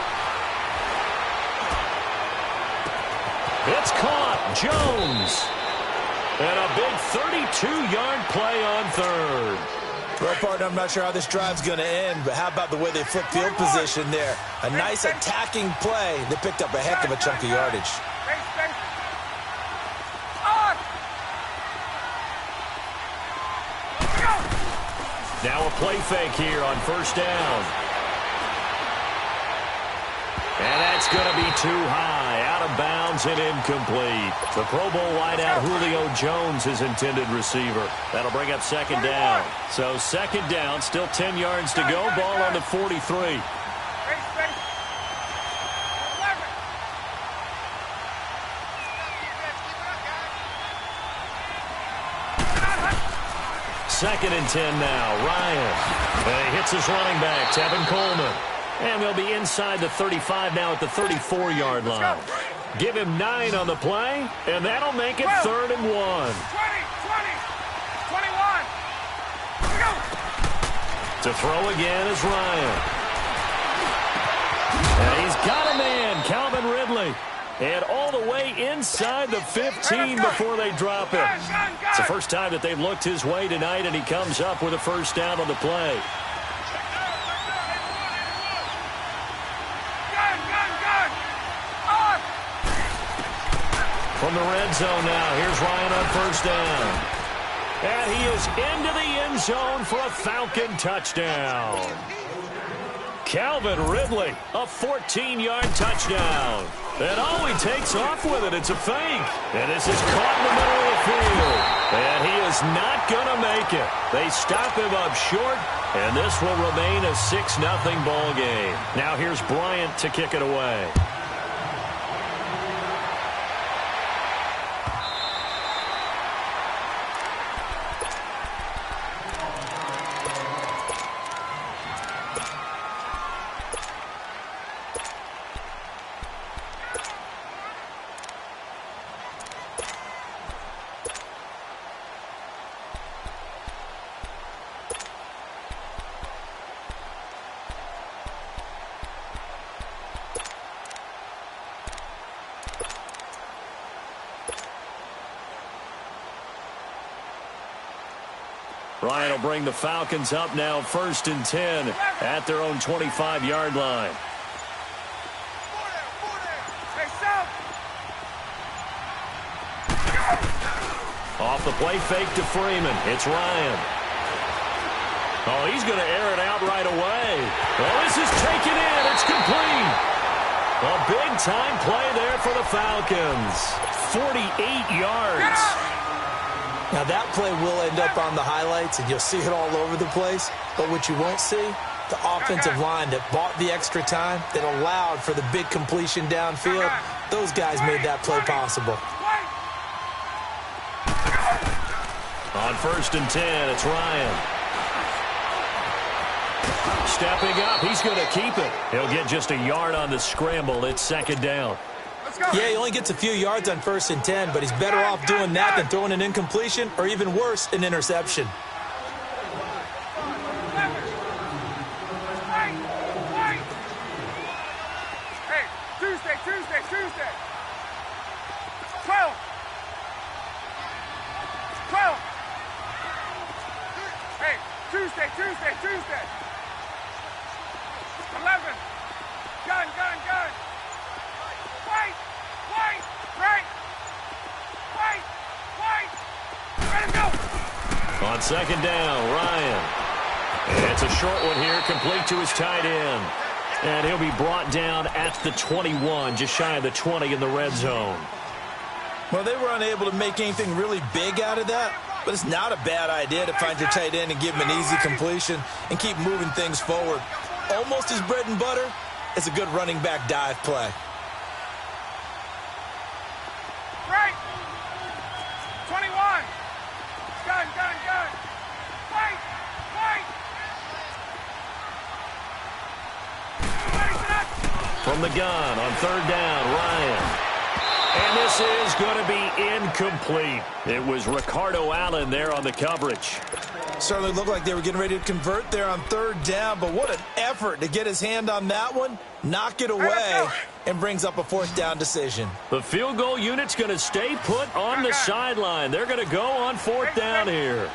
It's caught. Jones. And a big 32-yard play on third. Well, partner, I'm not sure how this drive's going to end, but how about the way they flip field position there? A nice attacking play. They picked up a heck of a chunk of yardage. Now a play fake here on first down. And that's going to be too high, out of bounds and incomplete. The Pro Bowl wideout Julio Jones is intended receiver. That'll bring up second down. So second down, still 10 yards to go. Ball on the 43. Second and 10 now. Ryan. And he hits his running back, Tevin Coleman. And they'll be inside the 35 now at the 34-yard line. Give him 9 on the play, and that'll make it 3rd and 1. 20, 20, 21. Go. To throw again is Ryan. And he's got a man, Calvin Ridley. And all the way inside the 15 before they drop it. It's the first time that they've looked his way tonight, and he comes up with a first down on the play. From the red zone now, here's Ryan on first down. And he is into the end zone for a Falcon touchdown. Calvin Ridley, a 14-yard touchdown. And oh, he takes off with it. It's a fake. And this is caught in the middle of the field. And he is not going to make it. They stop him up short, and this will remain a 6-0 ball game. Now here's Bryant to kick it away. Ryan will bring the Falcons up now 1st and 10 at their own 25-yard line. Off the play fake to Freeman. It's Ryan. Oh, he's going to air it out right away. Well, this is taken in. It's complete. A big-time play there for the Falcons. 48 yards. Now, that play will end up on the highlights, and you'll see it all over the place. But what you won't see, the offensive line that bought the extra time, that allowed for the big completion downfield, those guys made that play possible. On 1st and 10, it's Ryan. Stepping up, he's going to keep it. He'll get just a yard on the scramble. It's second down. Yeah, he only gets a few yards on 1st and 10, but he's better off doing that than throwing an incompletion or even worse, an interception. Hey, Tuesday. 12. Hey, Tuesday. 11. Gun. Wait! Let him go! On second down, Ryan. And it's a short one here, complete to his tight end. And he'll be brought down at the 21, just shy of the 20 in the red zone. Well, they were unable to make anything really big out of that, but it's not a bad idea to find your tight end and give him an easy completion and keep moving things forward. Almost his bread and butter is a good running back dive play. Right! 21! Gun! Wait! From the gun on 3rd down, Ryan. And this is going to be incomplete. It was Ricardo Allen there on the coverage. Certainly looked like they were getting ready to convert there on third down, but what an effort to get his hand on that one, knock it away, and brings up a fourth down decision. The field goal unit's going to stay put on the sideline. They're going to go on fourth down here.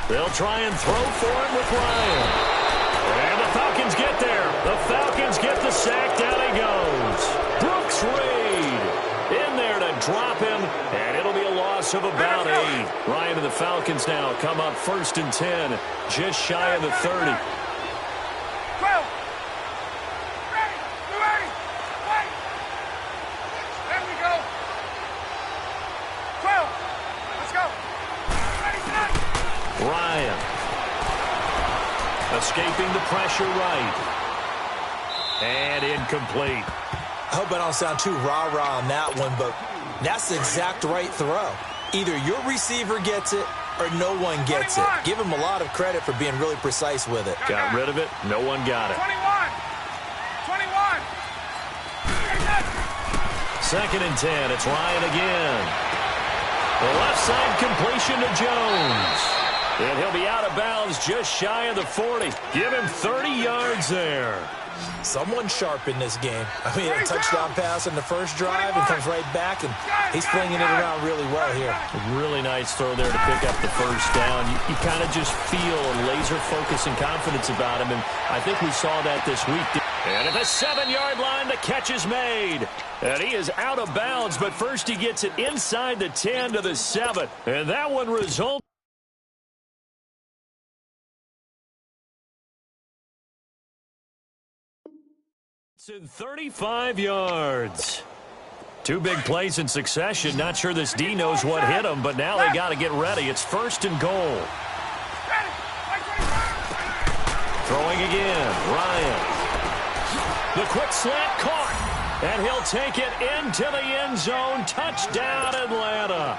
They'll try and throw for him with Ryan. And the Falcons get there. The Falcons get the sack. Down he goes. Brooks Reed in there to drop him, and it'll be a loss of about 8. Ryan and the Falcons now come up 1st and 10, just shy of the 30. Ryan escaping the pressure right. And incomplete. I hope I don't sound too rah-rah on that one, but that's the exact right throw. Either your receiver gets it or no one gets it. Give him a lot of credit for being really precise with it. Got rid of it. No one got it. 21. 2nd and 10. It's Ryan again. The left side completion to Jones. And he'll be out of bounds just shy of the 40. Give him 30 yards there. Someone sharp in this game. I mean, a touchdown pass in the first drive and comes right back, and he's flinging it around really well here. A really nice throw there to pick up the first down. You kind of just feel a laser focus and confidence about him, and I think we saw that this week. And at the 7-yard line, the catch is made. And he is out of bounds, but first he gets it inside the 10 to the 7. And that one results in 35 yards. 2 big plays in succession. Not sure this D knows what hit him, but now they got to get ready. It's 1st and goal. Throwing again. Ryan. The quick slant caught. And he'll take it into the end zone. Touchdown, Atlanta.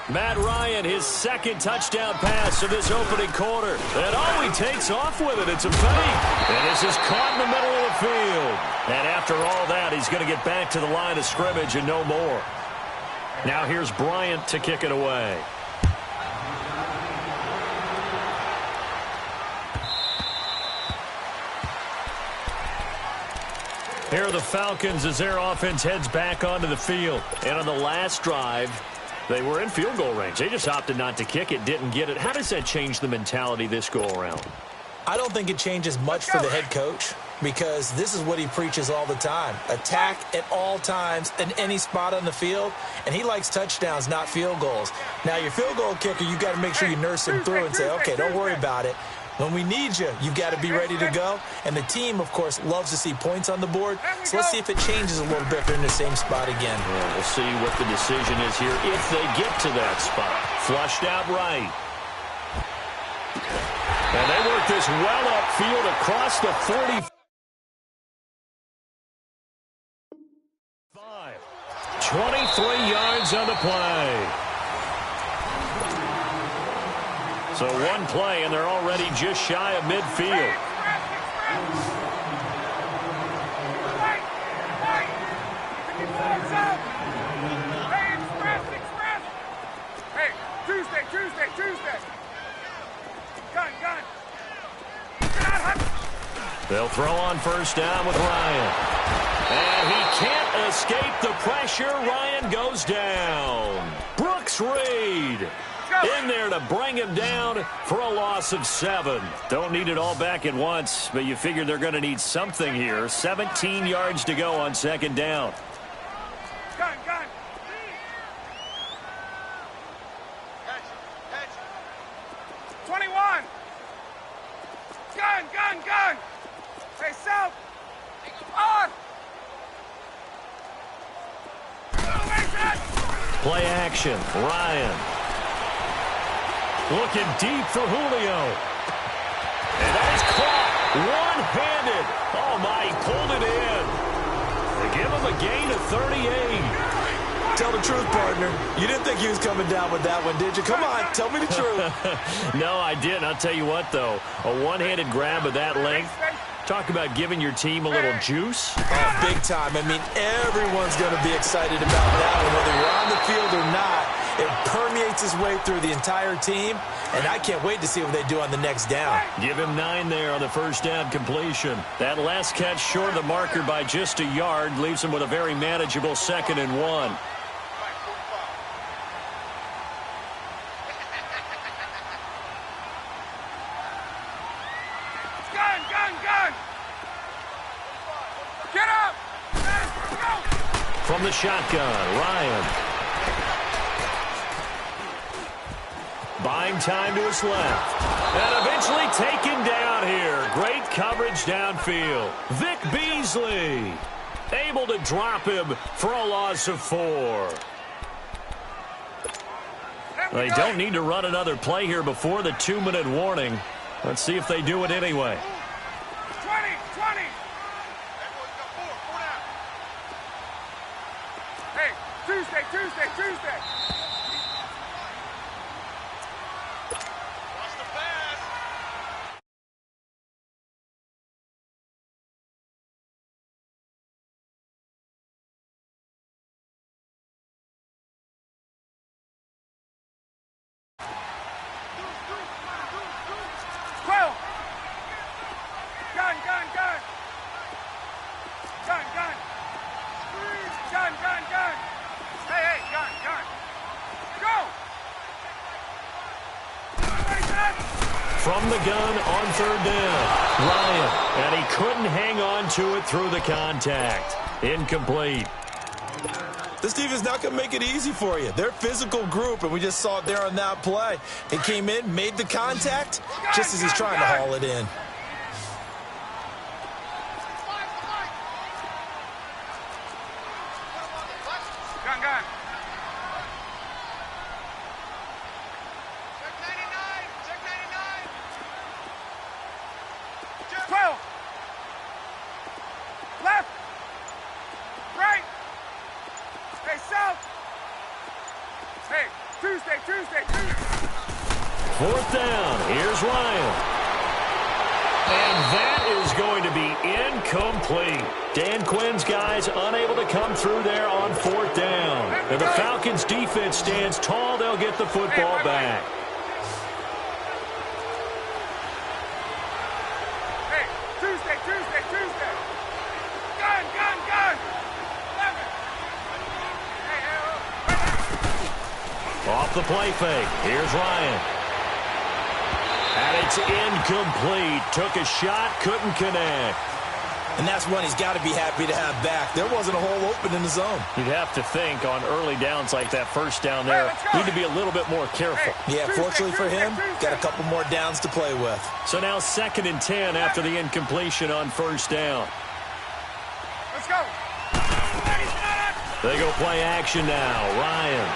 Matt Ryan, his 2nd touchdown pass of this opening quarter. And he takes off with it. It's a fake. And this is caught in the middle of the field. And after all that, he's going to get back to the line of scrimmage and no more. Now here's Bryant to kick it away. Here are the Falcons as their offense heads back onto the field. And on the last drive, they were in field goal range. They just opted not to kick it, didn't get it. How does that change the mentality this go-around? I don't think it changes much for the head coach because this is what he preaches all the time. Attack at all times in any spot on the field, and he likes touchdowns, not field goals. Now, your field goal kicker, you've got to make sure you nurse him through and say, okay, don't worry about it. When we need you, you've got to be ready to go. And the team, of course, loves to see points on the board. So let's see if it changes a little bit if they're in the same spot again. Yeah, we'll see what the decision is here if they get to that spot. Flushed out right. And they work this well upfield across the 45. 23 yards on the play. So one play, and they're already just shy of midfield. Hey, Tuesday. Gun. They'll throw on first down with Ryan. And he can't escape the pressure. Ryan goes down. Brooks Reed in there to bring him down for a loss of 7. Don't need it all back at once, but you figure they're going to need something here. 17 yards to go on 2nd down. Gun. 21. Gun. Hey, South. On. Play action. Ryan. Looking deep for Julio. And that is caught one-handed. Oh, my, he pulled it in. They give him a gain of 38. Tell the truth, partner. You didn't think he was coming down with that one, did you? Come on, tell me the truth. No, I didn't. I'll tell you what, though. A one-handed grab of that length. Talk about giving your team a little juice. Oh, big time. I mean, everyone's going to be excited about that one, whether you're on the field or not. It permeates its way through the entire team, and I can't wait to see what they do on the next down. Give him 9 there on the first down completion. That last catch short of the marker by just a yard leaves him with a very manageable 2nd and 1. From the shotgun, Ryan. Buying time to his left. And eventually taken down here. Great coverage downfield. Vic Beasley able to drop him for a loss of 4. They don't need to run another play here before the 2-minute warning. Let's see if they do it anyway. 20. Hey, Tuesday. Watch the pass. Gun. Hey, gun. Go! From the gun on 3rd down, Ryan. And he couldn't hang on to it through the contact. Incomplete. This defense not going to make it easy for you. They're a physical group, and we just saw it there on that play. He came in, made the contact, just as he's trying to haul it in. Gun. Check 99. 12. Left. Right. Hey, south. Hey, Tuesday. 4th down. Here's Ryan. And that is going to be incomplete. Dan Quinn's guys unable to come through there on 4th down. And the Falcons defense stands tall. They'll get the football back. Hey, Tuesday. Gun. 11. Hey, Off the play fake. Here's Ryan. And it's incomplete. Took a shot, couldn't connect. And that's one he's got to be happy to have back. There wasn't a hole open in the zone. You'd have to think on early downs like that first down there, need to be a little bit more careful. Yeah, fortunately for him, got a couple more downs to play with. So now 2nd and 10 after the incompletion on 1st down. let's go. They go play action now. Ryan.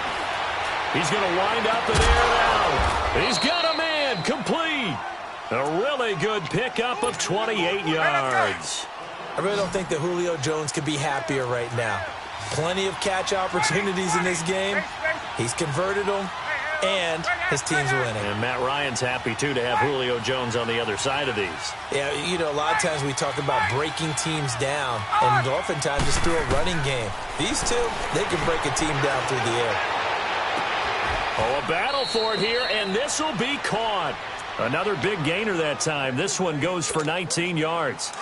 He's going to wind up and air it out. He's got a man complete. A really good pickup of 28 yards. I really don't think that Julio Jones could be happier right now. Plenty of catch opportunities in this game. He's converted them, and his team's winning. And Matt Ryan's happy, too, to have Julio Jones on the other side of these. Yeah, you know, a lot of times we talk about breaking teams down, and oftentimes just through a running game. These two, they can break a team down through the air. Oh, a battle for it here, and this will be caught. Another big gainer that time. This one goes for 19 yards.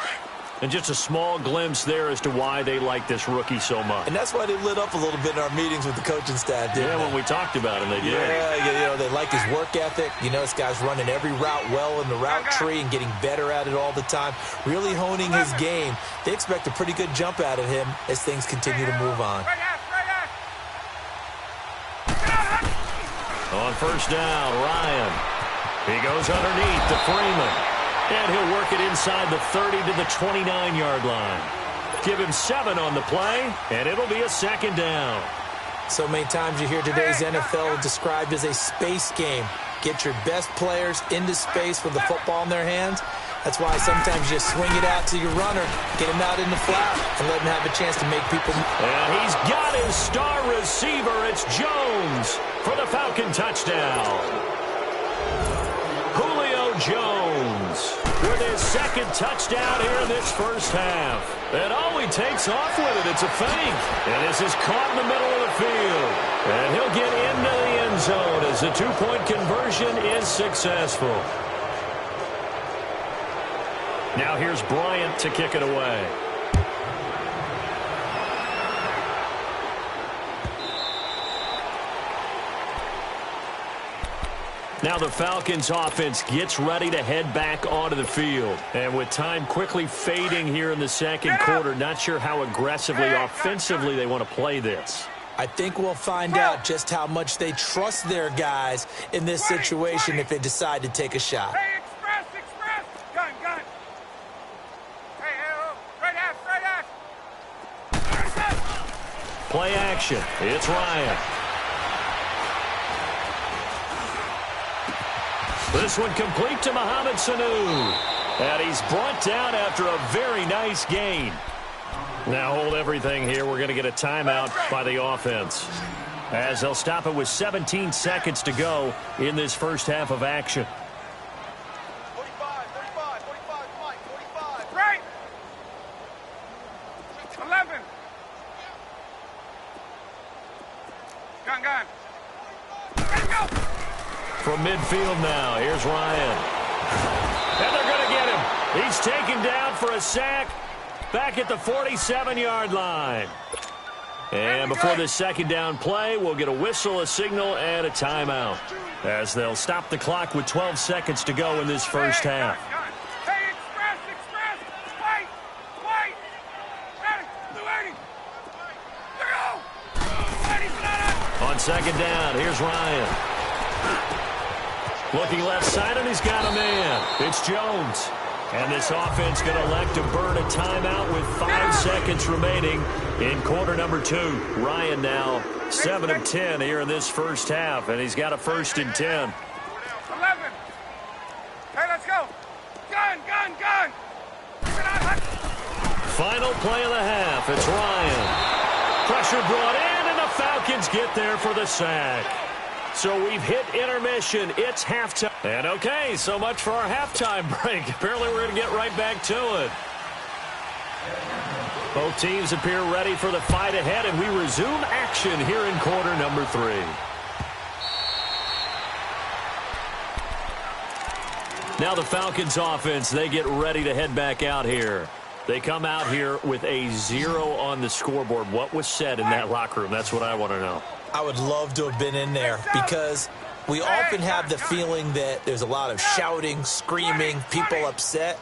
And just a small glimpse there as to why they like this rookie so much. And that's why they lit up a little bit in our meetings with the coaching staff, didn't they? When we talked about him, they did. Yeah, you know, they like his work ethic. You know, this guy's running every route well in the route tree and getting better at it all the time, really honing his game. They expect a pretty good jump out of him as things continue to move on. On 1st down, Ryan. He goes underneath to Freeman. And he'll work it inside the 30 to the 29-yard line. Give him 7 on the play, and it'll be a 2nd down. So many times you hear today's NFL described as a space game. Get your best players into space with the football in their hands, That's why sometimes you just swing it out to your runner, get him out in the flat, and let him have a chance to make people. And he's got his star receiver. It's Jones for the Falcon touchdown. Julio Jones with his second touchdown here in this first half. And he takes off with it. It's a fake. And this is caught in the middle of the field. And he'll get into the end zone as the two-point conversion is successful. Now here's Bryant to kick it away. Now the Falcons offense gets ready to head back onto the field. And with time quickly fading here in the second quarter, not sure how aggressively, offensively they want to play this. I think we'll find out just how much they trust their guys in this situation if they decide to take a shot. Hey, express! Gun! Hey, straight ass! Play action. It's Ryan. This one complete to Mohamed Sanu. And he's brought down after a very nice gain. Now hold everything here. We're going to get a timeout by the offense, as they'll stop it with 17 seconds to go in this first half of action. 45, right! 11. Gun. Let's go! From midfield now, here's Ryan. And they're going to get him. He's taken down for a sack back at the 47-yard line. And before this second down play, we'll get a whistle, a signal, and a timeout, as they'll stop the clock with 12 seconds to go in this first half. Hey, express! Wait! Ready, 280! Go! On second down, here's Ryan. Looking left side, and he's got a man. It's Jones. And this offense going to elect to burn a timeout with 5 seconds remaining in quarter number 2. Ryan now 7 of 10 here in this first half, and he's got a 1st and 10. 11. Hey, let's go. Gun. Final play of the half. It's Ryan. Pressure brought in, and the Falcons get there for the sack. So we've hit intermission. It's halftime. And okay, so much for our halftime break. Apparently we're going to get right back to it. Both teams appear ready for the fight ahead, and we resume action here in quarter number 3. Now the Falcons offense, they get ready to head back out here. They come out here with a 0 on the scoreboard. What was said in that locker room? That's what I want to know. I would love to have been in there, because we often have the feeling that there's a lot of shouting, screaming, people upset.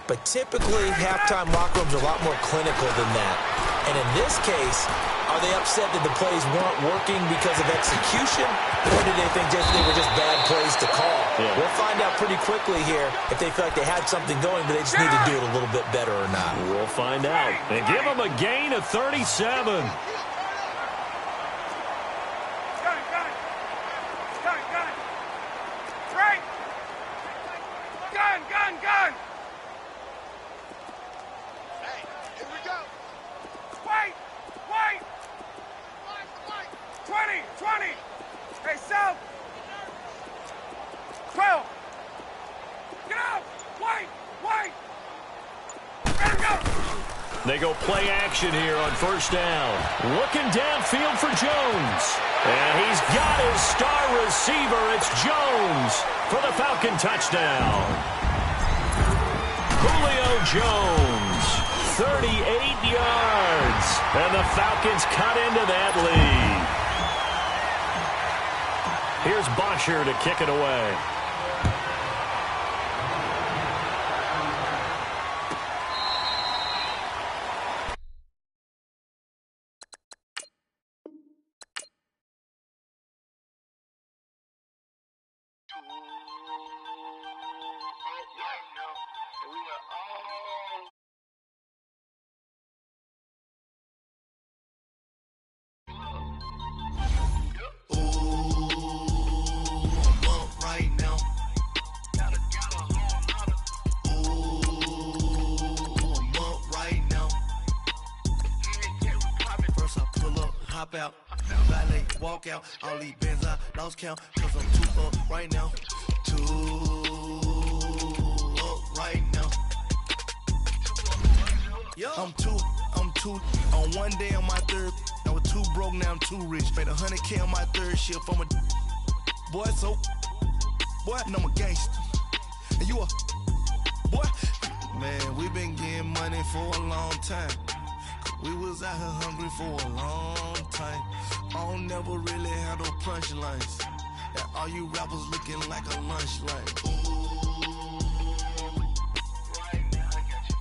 But typically, halftime locker rooms are a lot more clinical than that. And in this case, are they upset that the plays weren't working because of execution? Or do they think they were just bad plays to call? Yeah. We'll find out pretty quickly here if they feel like they had something going, but they just need to do it a little bit better or not. We'll find out. And give them a gain of 37. Right! Gun! Hey, here we go! Wait! 20! Hey, South! 12! Get out! Wait! Let him go! They go play action here on first down. Looking downfield for Jones. And he's got his star receiver. It's Jones for the Falcon touchdown. Julio Jones, 38 yards. And the Falcons cut into that lead. Here's Bosher to kick it away. hop out, valet, walk out. All these bands I lost count, cause I'm too up right now. Too up right now. I'm too. On one day on my third, I was too broke, now I'm too rich. Made 100K on my third shift from a boy, so boy, and I'm a gangster. And you a boy? Man, we been getting money for a long time. We was out here hungry for a long time. I don't never really have no punchlines. That all you rappers looking like a lunch line. Right now, I got you.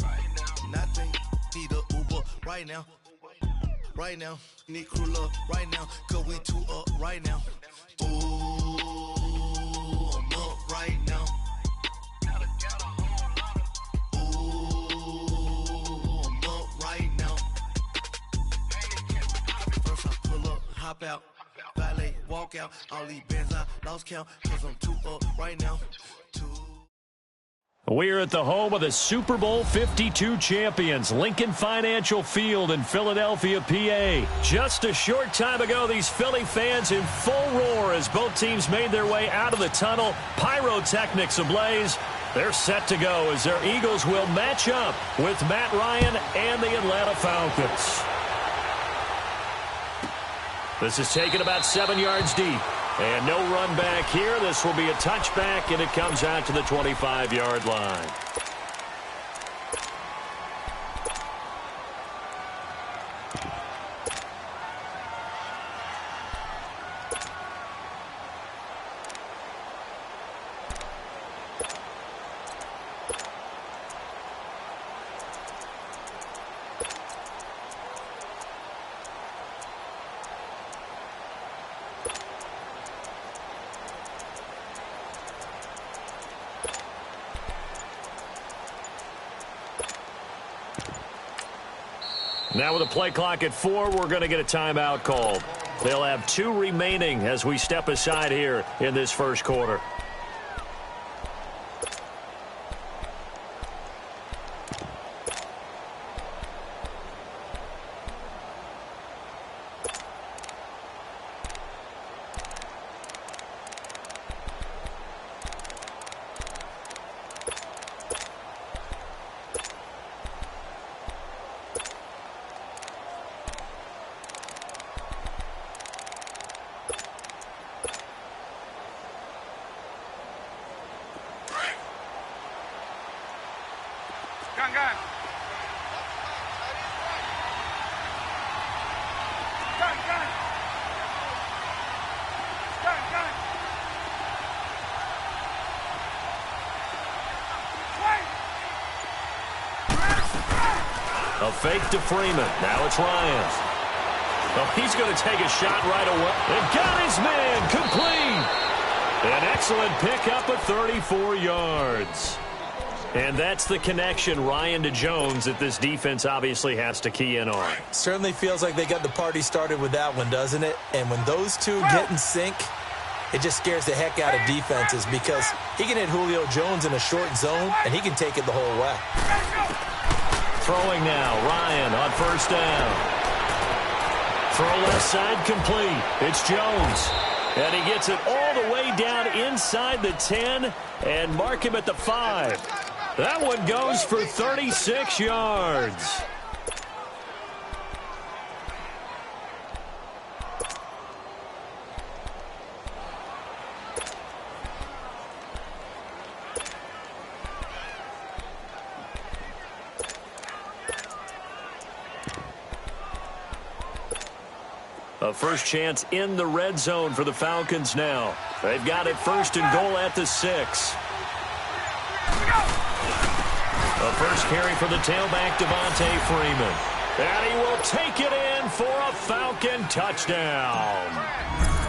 Right now. Nothing. Need a Uber right now. Right now. Need crew love right now. Cause we too up right now. Ooh, I'm up right now. Hop out, valet, walk out. All these bands I lost count, cause I'm too up right now. We're at the home of the Super Bowl 52 champions, Lincoln Financial Field in Philadelphia, PA. Just a short time ago, these Philly fans in full roar as both teams made their way out of the tunnel. Pyrotechnics ablaze. They're set to go as their Eagles will match up with Matt Ryan and the Atlanta Falcons. This is taken about 7 yards deep. And no run back here. This will be a touchback, and it comes out to the 25-yard line. Now with a play clock at 4, we're going to get a timeout called. They'll have 2 remaining as we step aside here in this first quarter. A fake to Freeman. Now it's Ryan. Oh, he's going to take a shot right away. And got his man complete. An excellent pickup of 34 yards. And that's the connection, Ryan to Jones, that this defense obviously has to key in on. Certainly feels like they got the party started with that one, doesn't it? And when those two get in sync, it just scares the heck out of defenses because he can hit Julio Jones in a short zone, and he can take it the whole way. Throwing now, Ryan on first down. Throw left side complete. It's Jones. And he gets it all the way down inside the 10 and mark him at the 5. That one goes for 36 yards. A first chance in the red zone for the Falcons now. They've got it first and goal at the 6. A first carry for the tailback, Devontae Freeman. And he will take it in for a Falcon touchdown.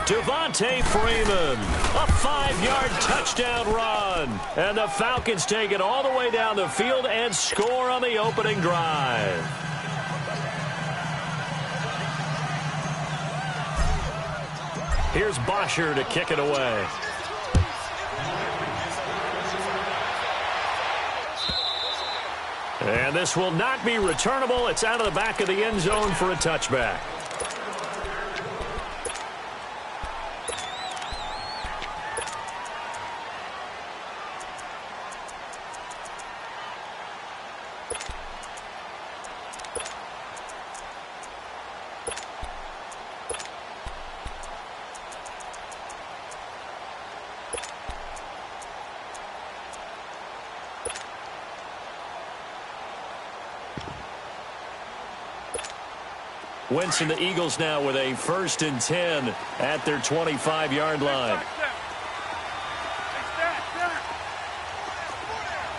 Devontae Freeman, a 5-yard touchdown run. And the Falcons take it all the way down the field and score on the opening drive. Here's Bosher to kick it away. And this will not be returnable. It's out of the back of the end zone for a touchback. Wentz and the Eagles now with a 1st and 10 at their 25-yard line.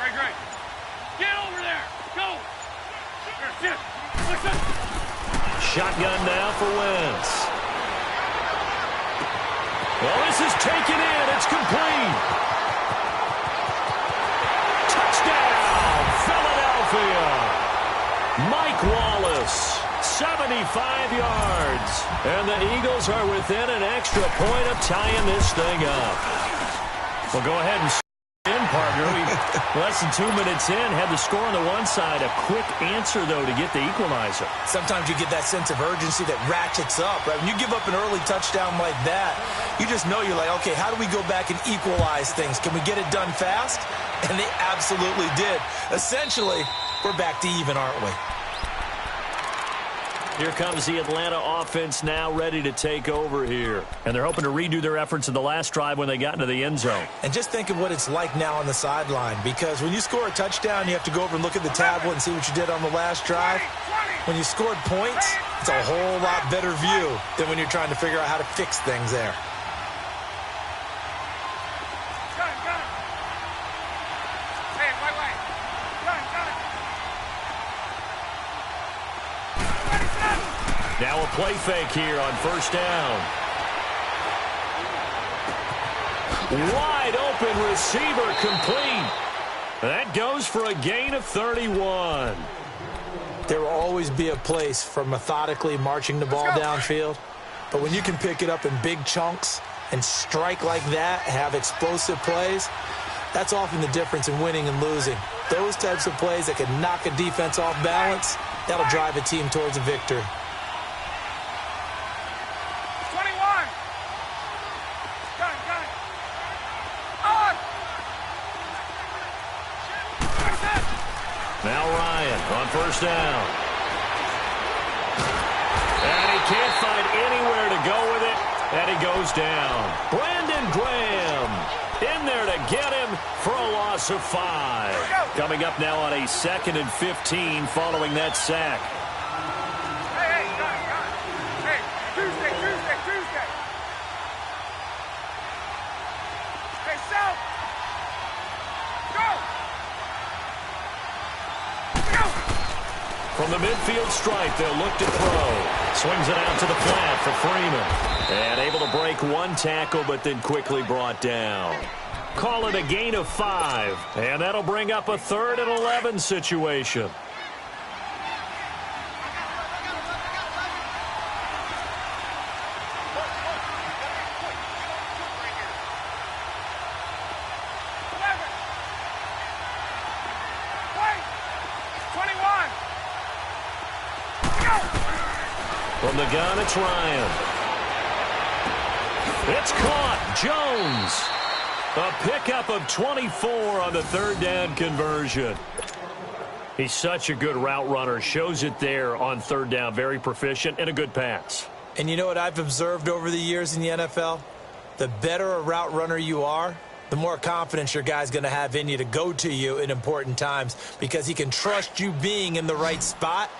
Great. Get over there. Go. Shotgun now for Wentz. Well, this is taken in. It's complete. Touchdown, Philadelphia. Mike Wallace. 75 yards. And the Eagles are within an extra point of tying this thing up. Well, go ahead and in, partner. Less than 2 minutes in, had the score on the one side. A quick answer, though, to get the equalizer. Sometimes you get that sense of urgency that ratchets up, right? When you give up an early touchdown like that, you just know you're like, okay, how do we go back and equalize things? Can we get it done fast? And they absolutely did. Essentially, we're back to even, aren't we? Here comes the Atlanta offense now ready to take over here. And they're hoping to redo their efforts in the last drive when they got into the end zone. And just think of what it's like now on the sideline, because when you score a touchdown, you have to go over and look at the tablet and see what you did on the last drive. When you scored points, it's a whole lot better view than when you're trying to figure out how to fix things there. Now a play fake here on 1st down. Wide open receiver complete. That goes for a gain of 31. There will always be a place for methodically marching the ball downfield. But when you can pick it up in big chunks and strike like that, have explosive plays, that's often the difference in winning and losing. Those types of plays that can knock a defense off balance, that'll drive a team towards a victory. Now Ryan on 1st down. And he can't find anywhere to go with it, and he goes down. Brandon Graham in there to get him for a loss of 5. Coming up now on a 2nd and 15 following that sack. Hey, Tuesday. Hey, South. Go. From the midfield stripe, they'll look to throw. Swings it out to the flat for Freeman. And able to break one tackle, but then quickly brought down. Call it a gain of 5. And that'll bring up a 3rd and 11 situation. From the gun, it's Ryan. It's caught. Jones. A pickup of 24 on the 3rd down conversion. He's such a good route runner. Shows it there on 3rd down. Very proficient and a good pass. And you know what I've observed over the years in the NFL? The better a route runner you are, the more confidence your guy's going to have in you to go to you in important times, because he can trust you being in the right spot.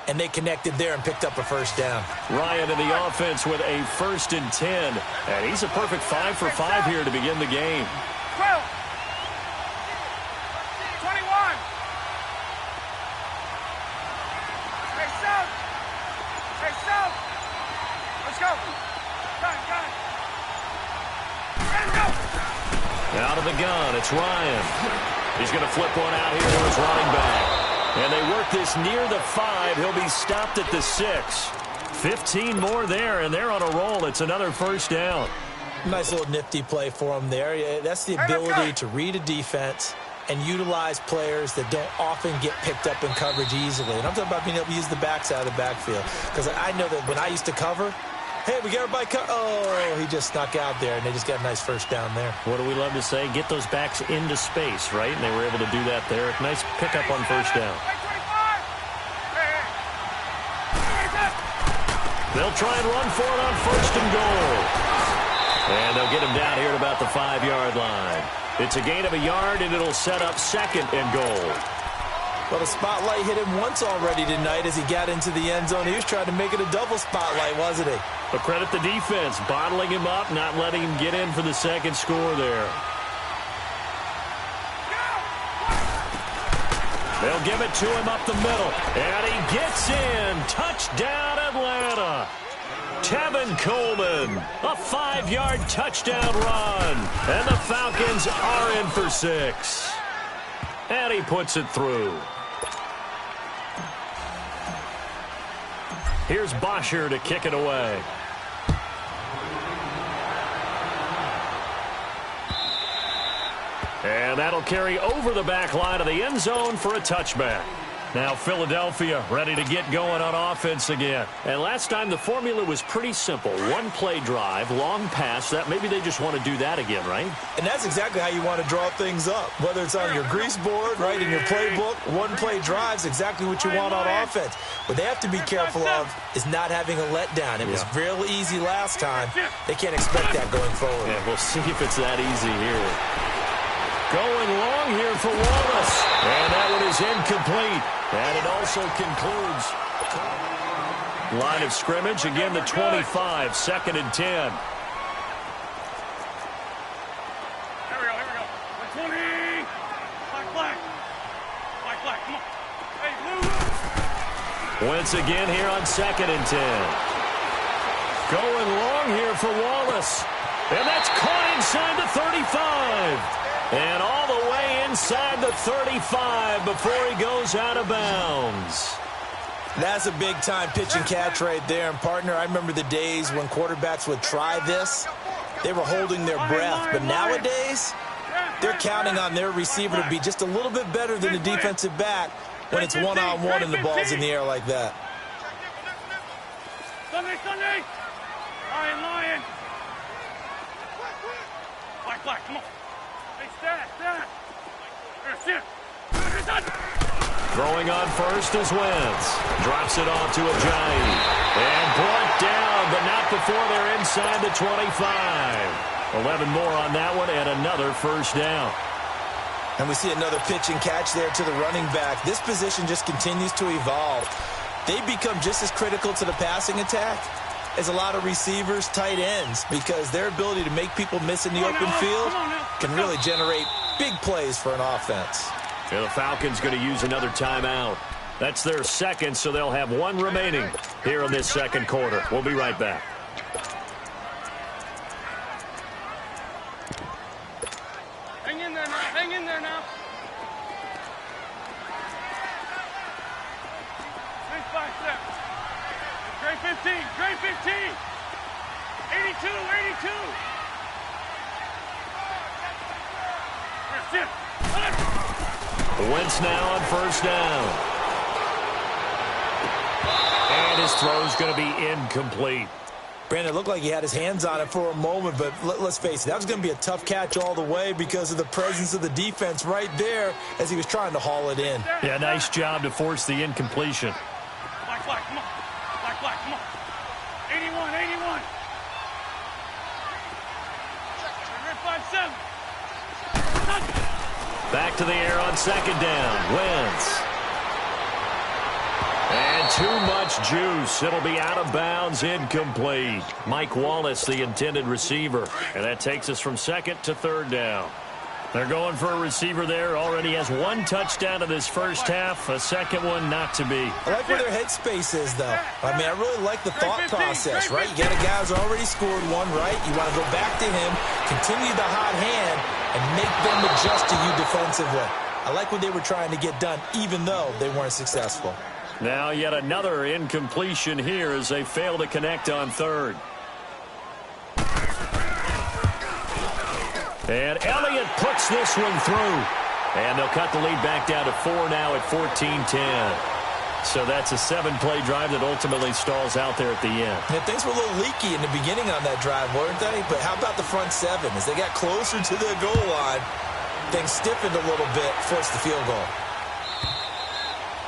And they connected there and picked up a 1st down. Ryan in the offense with a 1st and 10. And he's a perfect 5 for 5 here to begin the game. 12. 21. Hey, South. Let's go. Got it. Out of the gun, it's Ryan. He's going to flip one out here to his running back. And they work this near the 5. He'll be stopped at the 6. 15 more there, and they're on a roll. It's another 1st down. Nice little nifty play for him there. That's the ability to read a defense and utilize players that don't often get picked up in coverage easily. And I'm talking about being able to use the backs out of the backfield. Because I know that when I used to cover, hey, we got everybody covered. Oh, he just snuck out there, and they just got a nice 1st down there. What do we love to say? Get those backs into space, right? And they were able to do that there. Nice pickup on 1st down. They'll try and run for it on 1st and goal. And they'll get him down here at about the 5-yard line. It's a gain of a yard, and it'll set up 2nd and goal. Well, the spotlight hit him once already tonight as he got into the end zone. He was trying to make it a double spotlight, wasn't he? But credit the defense, bottling him up, not letting him get in for the 2nd score there. They'll give it to him up the middle. And he gets in. Touchdown, Atlanta. Tevin Coleman, a 5-yard touchdown run. And the Falcons are in for 6. And he puts it through. Here's Bosher to kick it away. And that'll carry over the back line of the end zone for a touchback. Now Philadelphia ready to get going on offense again. And last time the formula was pretty simple. 1-play drive, long pass. That maybe they just want to do that again, right? And that's exactly how you want to draw things up. Whether it's on your grease board, right, in your playbook, 1-play drive's exactly what you want on offense. What they have to be careful of is not having a letdown. It was real easy last time. They can't expect that going forward. Yeah, we'll see if it's that easy here. Going long here for Wallace. And that one is incomplete. And it also concludes. Line of scrimmage, again the 25, 2nd and 10. Here we go. 20. Black. Come on. Hey, move. Once again here on 2nd and 10. Going long here for Wallace. And that's caught inside the 35. And all the way inside the 35 before he goes out of bounds. That's a big-time pitch and catch right there. And, partner, I remember the days when quarterbacks would try this. They were holding their breath. But nowadays, they're counting on their receiver to be just a little bit better than the defensive back when it's one-on-one and the ball's in the air like that. Sunday. Lion. Black, come on. Hey, stand. Throwing on first is Wentz. Drops it off to Ajayi. And brought down, but not before they're inside the 25. 11 more on that one and another first down. And we see another pitch and catch there to the running back. This position just continues to evolve. They become just as critical to the passing attack as a lot of receivers, tight ends, because their ability to make people miss in the open field can really generate big plays for an offense. Yeah, the Falcons going to use another timeout. That's their 2nd, so they'll have 1 remaining here in this 2nd quarter. We'll be right back. Hang in there now. Nice 5 steps. Trey 15. 82. Wentz now on first down. And his throw's going to be incomplete. Brandon, it looked like he had his hands on it for a moment, but let's face it, that was going to be a tough catch all the way because of the presence of the defense right there as he was trying to haul it in. Yeah, nice job to force the incompletion. Black, come on. 81. 5-7. Back to the air on 2nd down. Wentz. And too much juice. It'll be out of bounds, incomplete. Mike Wallace, the intended receiver. And that takes us from 2nd to 3rd down. They're going for a receiver there. Already has 1 touchdown in this first half. A 2nd one not to be. I like where their headspace is, though. I mean, I really like the thought process, right? You got a guy who's already scored 1, right? You want to go back to him, continue the hot hand, and make them adjust to you defensively. I like what they were trying to get done, even though they weren't successful. Now yet another incompletion here as they fail to connect on 3rd. And Elliott puts this one through. And they'll cut the lead back down to 4 now at 14-10. So that's a 7-play drive that ultimately stalls out there at the end. And things were a little leaky in the beginning on that drive, weren't they? But how about the front 7? As they got closer to the goal line, things stiffened a little bit, forced the field goal.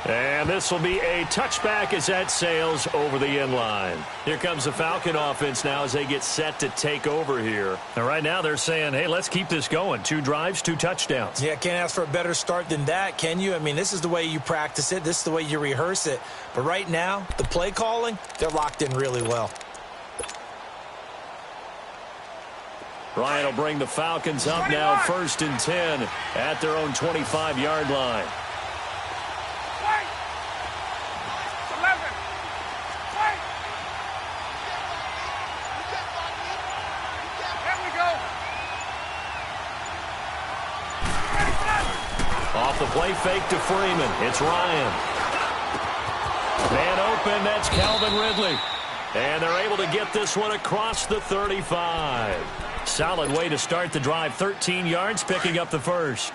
And this will be a touchback as that sails over the end line. Here comes the Falcon offense now as they get set to take over here. And right now they're saying, hey, let's keep this going. 2 drives, 2 touchdowns. Yeah, can't ask for a better start than that, can you? I mean, this is the way you practice it. This is the way you rehearse it. But right now, the play calling, they're locked in really well. Ryan will bring the Falcons up now 1st and 10 at their own 25-yard line. Off the play fake to Freeman. It's Ryan. Man open, that's Calvin Ridley. And they're able to get this one across the 35. Solid way to start the drive. 13 yards, picking up the first.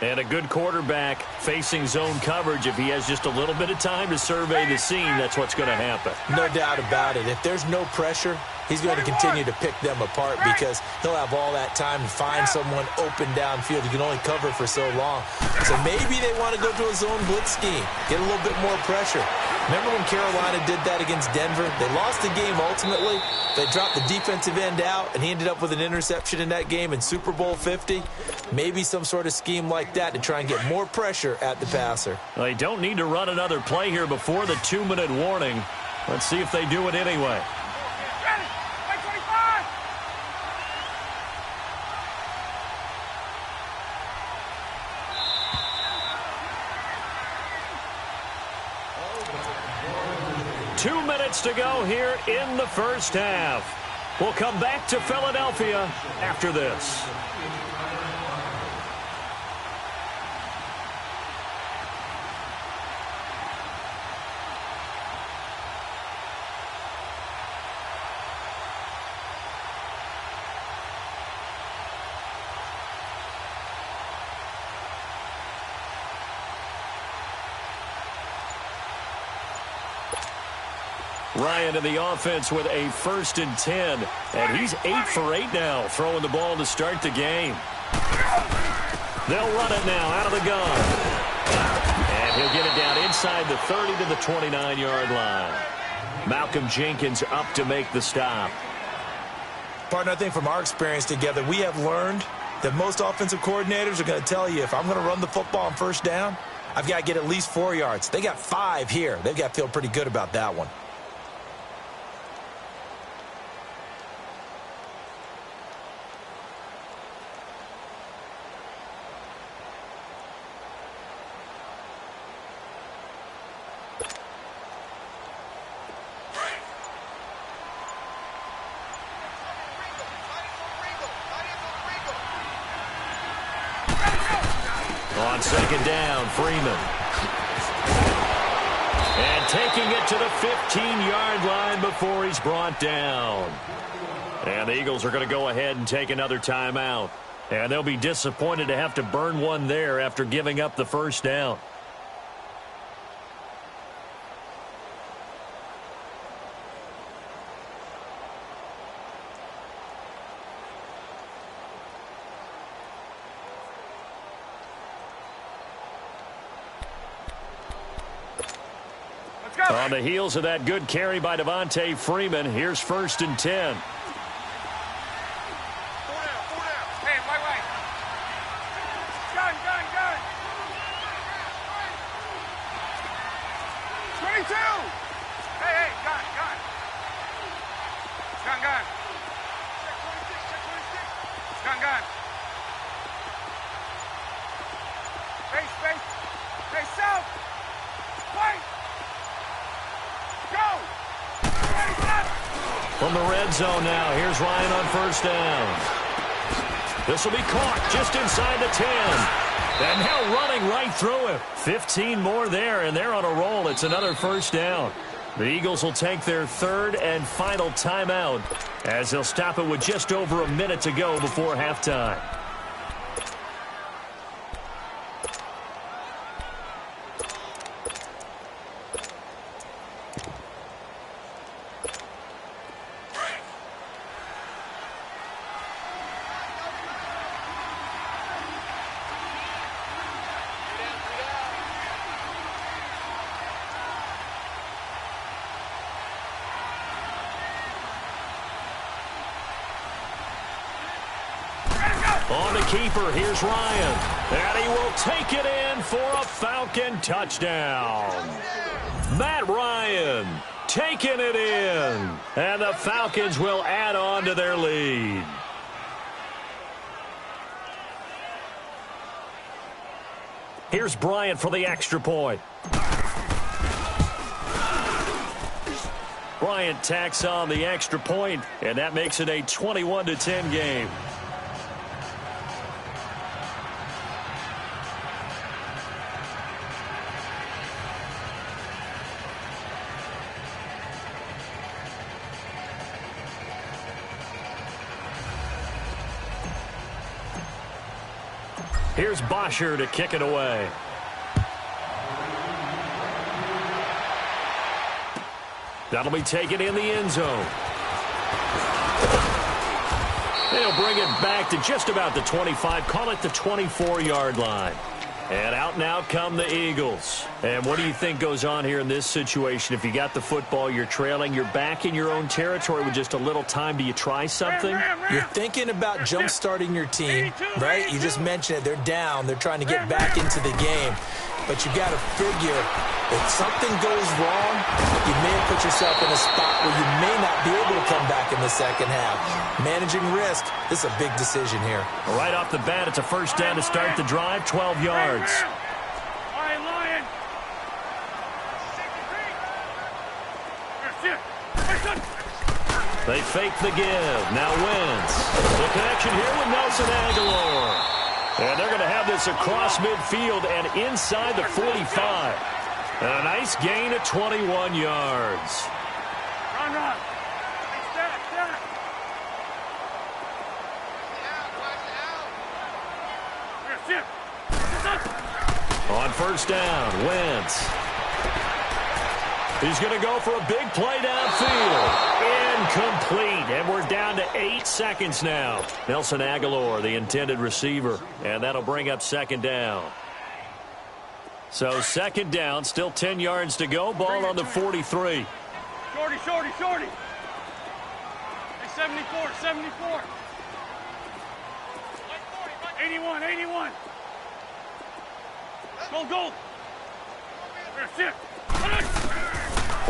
And a good quarterback facing zone coverage. If he has just a little bit of time to survey the scene, that's what's going to happen. No doubt about it. If there's no pressure, he's going to continue to pick them apart because he'll have all that time to find someone open downfield. He can only cover for so long. So maybe they want to go to a zone blitz scheme, get a little bit more pressure. Remember when Carolina did that against Denver? They lost the game ultimately. They dropped the defensive end out, and he ended up with an interception in that game in Super Bowl 50. Maybe some sort of scheme like that to try and get more pressure at the passer. They don't need to run another play here before the 2-minute warning. Let's see if they do it anyway. 2 minutes to go here in the first half. We'll come back to Philadelphia after this. Ryan in the offense with a 1st and 10. And he's 8 for 8 now, throwing the ball to start the game. They'll run it now out of the gun. And he'll get it down inside the 30 to the 29-yard line. Malcolm Jenkins up to make the stop. Partner, I think from our experience together, we have learned that most offensive coordinators are going to tell you, if I'm going to run the football on 1st down, I've got to get at least 4 yards. They got 5 here. They've got to feel pretty good about that one. On 2nd down, Freeman. And taking it to the 15-yard line before he's brought down. And the Eagles are going to go ahead and take another timeout. And they'll be disappointed to have to burn one there after giving up the 1st down. On the heels of that good carry by Devontae Freeman, here's 1st and 10. 4 down. Hey, wait. Gun. 22. Hey, gun. Gun. Check 26. Gun. Face. Hey, south. Wait. From the red zone now, here's Ryan on 1st down. This will be caught just inside the 10. And now running right through him. 15 more there, and they're on a roll. It's another 1st down. The Eagles will take their 3rd and final timeout as they'll stop it with just over a minute to go before halftime. keeper. Here's Ryan. And he will take it in for a Falcon touchdown. Matt Ryan taking it in. And the Falcons will add on to their lead. Here's Bryant for the extra point. Bryant tacks on the extra point, and that makes it a 21-10 game. Here's Bosher to kick it away. That'll be taken in the end zone. They'll bring it back to just about the 25, call it the 24-yard line. And out come the Eagles. And what do you think goes on here in this situation? If you got the football, you're trailing, you're back in your own territory with just a little time. Do you try something? You're thinking about jump-starting your team, right? You just mentioned it. They're down. They're trying to get back into the game. But you got to figure, if something goes wrong, you may have put yourself in a spot where you may not be able to come back in the second half. Managing risk, this is a big decision here. Right off the bat, it's a first down to start the drive, 12 yards. They fake the give. Now Wentz. The connection here with Nelson Aguilar. And they're going to have this across midfield and inside the 45. And a nice gain of 21 yards. Run. On first down, Wentz. He's going to go for a big play downfield. Incomplete. And we're down to 8 seconds now. Nelson Aguilar, the intended receiver. And that'll bring up second down. So second down, still 10 yards to go. Ball on the 43. Shorty. Hey, 74. 81. Go.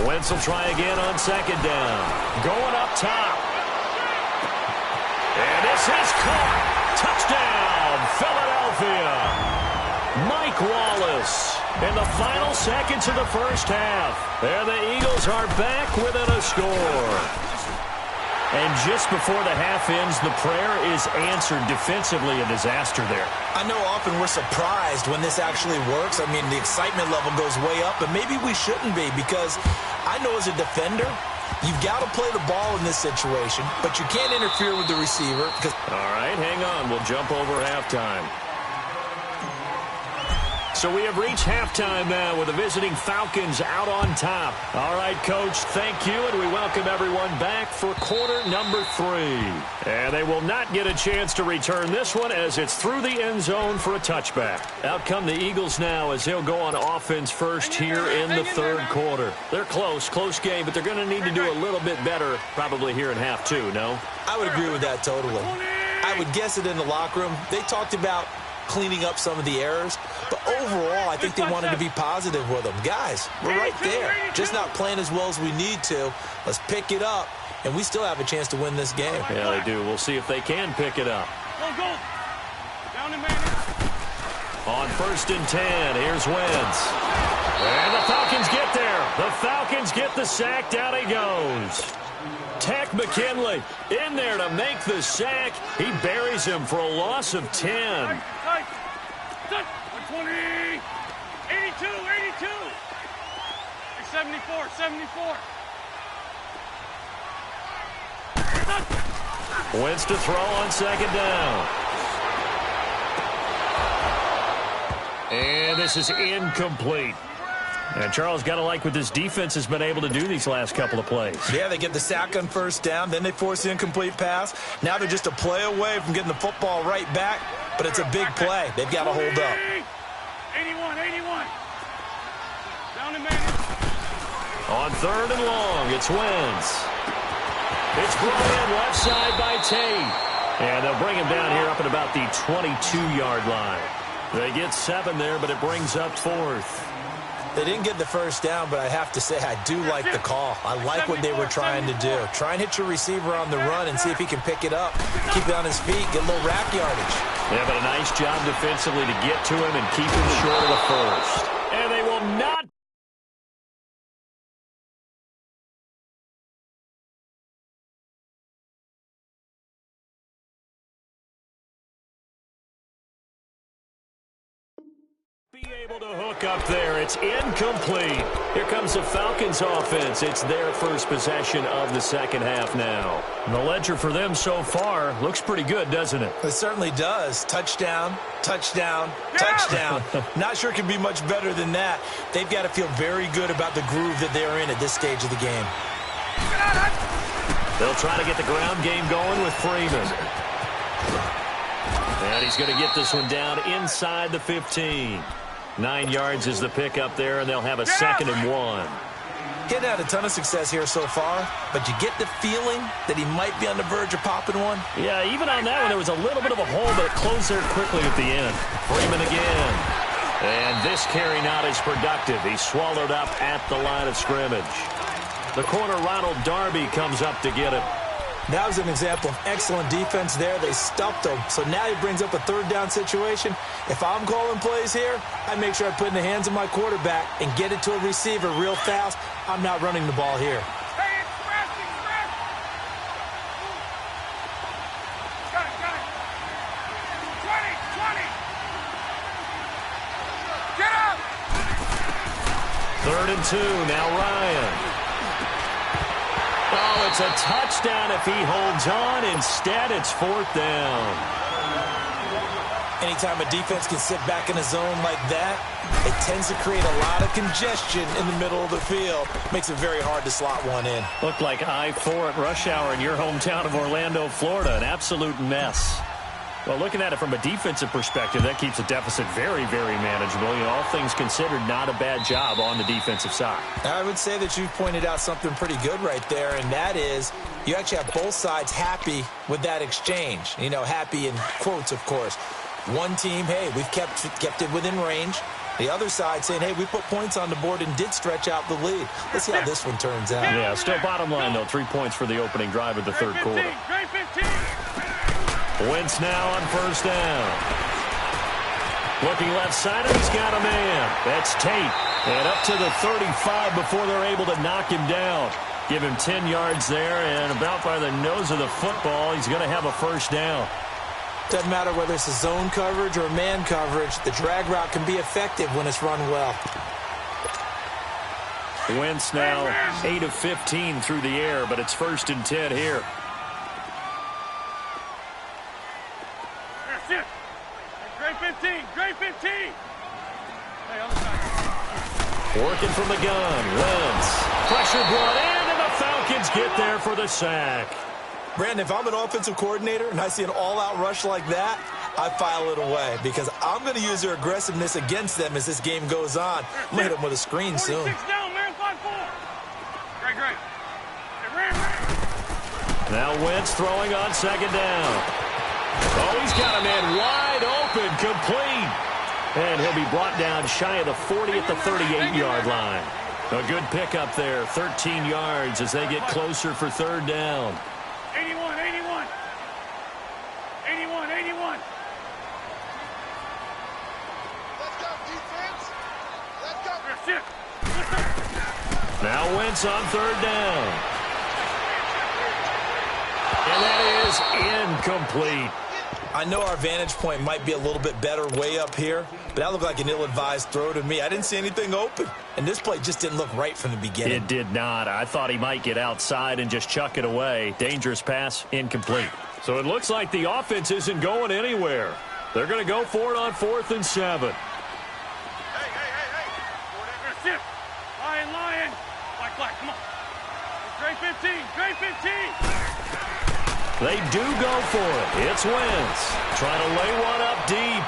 Wentz will try again on second down. Going up top. And this is caught. Touchdown, Philadelphia. Mike Wallace in the final seconds of the first half. And the Eagles are back within a score. And just before the half ends, the prayer is answered. Defensively, a disaster there. I know often we're surprised when this actually works. I mean, the excitement level goes way up, but maybe we shouldn't be, because I know as a defender, you've got to play the ball in this situation, but you can't interfere with the receiver. All right, hang on. We'll jump over halftime. So we have reached halftime now with the visiting Falcons out on top. All right, Coach, thank you, and we welcome everyone back for quarter number 3. And they will not get a chance to return this one as it's through the end zone for a touchback. Out come the Eagles now as they'll go on offense first here in the third quarter. They're close game, but they're going to need to do a little bit better probably here in half 2, no? I would agree with that totally. I would guess it in the locker room. They talked about cleaning up some of the errors, but overall I think they wanted to be positive with them. Guys, we're right there, just not playing as well as we need to. Let's pick it up, and we still have a chance to win this game. Yeah, they do. We'll see if they can pick it up. Go. Down and man. On first and 10, here's Wentz. And the Falcons get there. The Falcons get the sack. Down he goes. Tech McKinley in there to make the sack. He buries him for a loss of 10. 120. 82. 74. Wentz to throw on second down. And this is incomplete. And Charles, got to like what this defense has been able to do these last couple of plays. Yeah, they get the sack on first down, then they force the incomplete pass. Now they're just a play away from getting the football right back, but it's a big play. They've got to hold up. 81. Down and man. On third and long, it's Wentz. It's brought in left side by Tate. And they'll bring him down here up at about the 22-yard line. They get 7 there, but it brings up 4th. They didn't get the first down, but I have to say I do like the call. I like what they were trying to do. Try and hit your receiver on the run and see if he can pick it up, keep it on his feet, get a little rack yardage. Yeah, but a nice job defensively to get to him and keep him short of the first. And they will not. Be able to hook up there. It's incomplete. Here comes the Falcons offense. It's their first possession of the second half now. The ledger for them so far looks pretty good, doesn't it? It certainly does. Touchdown, touchdown, touchdown. Not sure it can be much better than that. They've got to feel very good about the groove that they're in at this stage of the game. They'll try to get the ground game going with Freeman. And he's going to get this one down inside the 15. 9 yards is the pickup there, and they'll have a 2nd and 1. Getting had a ton of success here so far, but you get the feeling that he might be on the verge of popping one. Yeah, even on that one, there was a little bit of a hole, but it closed there quickly at the end. Freeman again. And this carry not as productive. He's swallowed up at the line of scrimmage. The corner, Ronald Darby, comes up to get it. That was an example of excellent defense there. They stuffed him. So now he brings up a 3rd down situation. If I'm calling plays here, I make sure I put it in the hands of my quarterback and get it to a receiver real fast. I'm not running the ball here. Hey, express. Got it. 20. Get up. 3rd and 2. Now Ryan. Oh, it's a touchdown if he holds on. Instead, it's 4th down. Anytime a defense can sit back in a zone like that, it tends to create a lot of congestion in the middle of the field. Makes it very hard to slot one in. Looked like I-4 at rush hour in your hometown of Orlando, Florida. An absolute mess. Well, looking at it from a defensive perspective, that keeps the deficit very, very manageable. You know, all things considered, not a bad job on the defensive side. I would say that you've pointed out something pretty good right there, and that is you actually have both sides happy with that exchange. You know, happy in quotes, of course. One team, hey, we've kept it within range. The other side saying, hey, we put points on the board and did stretch out the lead. Let's see how this one turns out. Yeah, still bottom line, though, 3 points for the opening drive of the third quarter. Great 15. Wentz now on 1st down. Looking left side, and he's got a man. That's Tate. And up to the 35 before they're able to knock him down. Give him 10 yards there, and about by the nose of the football, he's going to have a 1st down. Doesn't matter whether it's a zone coverage or man coverage, the drag route can be effective when it's run well. Wentz now 8 of 15 through the air, but it's 1st and 10 here. That's it. Great 15. Great 15. Hey, other side. Working from the gun. Wentz. Pressure brought in, and the Falcons get there for the sack. Brandon, if I'm an offensive coordinator and I see an all-out rush like that, I file it away because I'm going to use their aggressiveness against them as this game goes on. I'm going to hit them with a screen soon. 46 down, marathon 4. Great. Now Wentz throwing on 2nd down. Oh, he's got a man wide open, complete. And he'll be brought down shy of the 40 at the 38-yard line. A good pickup there, 13 yards as they get closer for 3rd down. 81. Let's go, defense. Let's go. That's it. Now Wentz on 3rd down. And that is incomplete. I know our vantage point might be a little bit better way up here, but that looked like an ill-advised throw to me. I didn't see anything open, and this play just didn't look right from the beginning. It did not. I thought he might get outside and just chuck it away. Dangerous pass, incomplete. So it looks like the offense isn't going anywhere. They're going to go for it on 4th and 7. Hey. That's it. Lion. Black, come on. Great 15. They do go for it. It's Wentz trying to lay one up deep.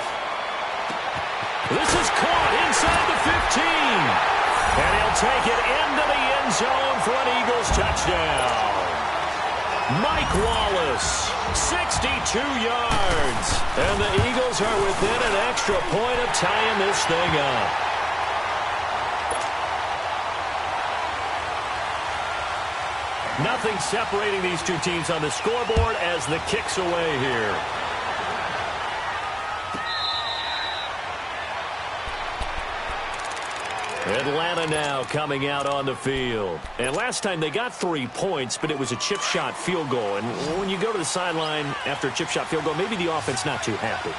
This is caught inside the 15. And he'll take it into the end zone for an Eagles touchdown. Mike Wallace. 62 yards. And the Eagles are within an extra point of tying this thing up. Nothing separating these two teams on the scoreboard as the kick's away here. Atlanta now coming out on the field. And last time they got 3 points, but it was a chip shot field goal. And when you go to the sideline after a chip shot field goal, maybe the offense not too happy.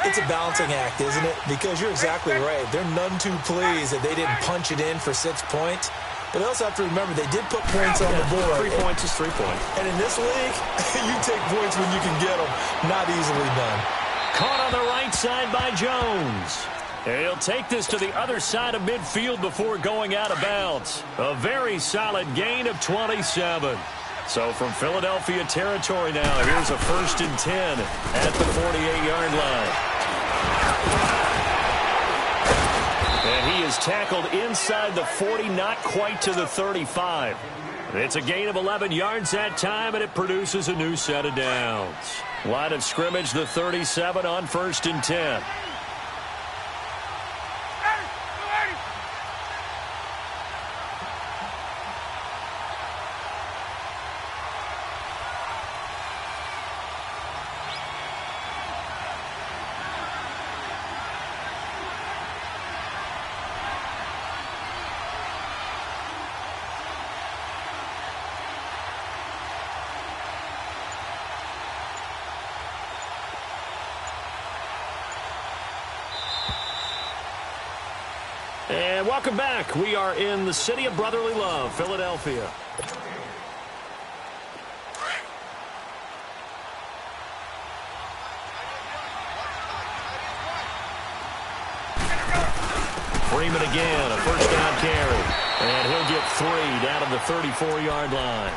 It's a balancing act, isn't it? Because you're exactly right. They're none too pleased that they didn't punch it in for 6 points. But they also have to remember they did put points on the board. 3 points is 3 points. And in this league, you take points when you can get them. Not easily done. Caught on the right side by Jones. He'll take this to the other side of midfield before going out of bounds. A very solid gain of 27. So from Philadelphia territory now, here's a 1st and 10 at the 48-yard line. And he is tackled inside the 40, not quite to the 35. It's a gain of 11 yards that time, and it produces a new set of downs. Line of scrimmage, the 37 on 1st and 10. And welcome back. We are in the city of brotherly love, Philadelphia. Freeman again, a 1st down carry. And he'll get 3 down to the 34-yard line.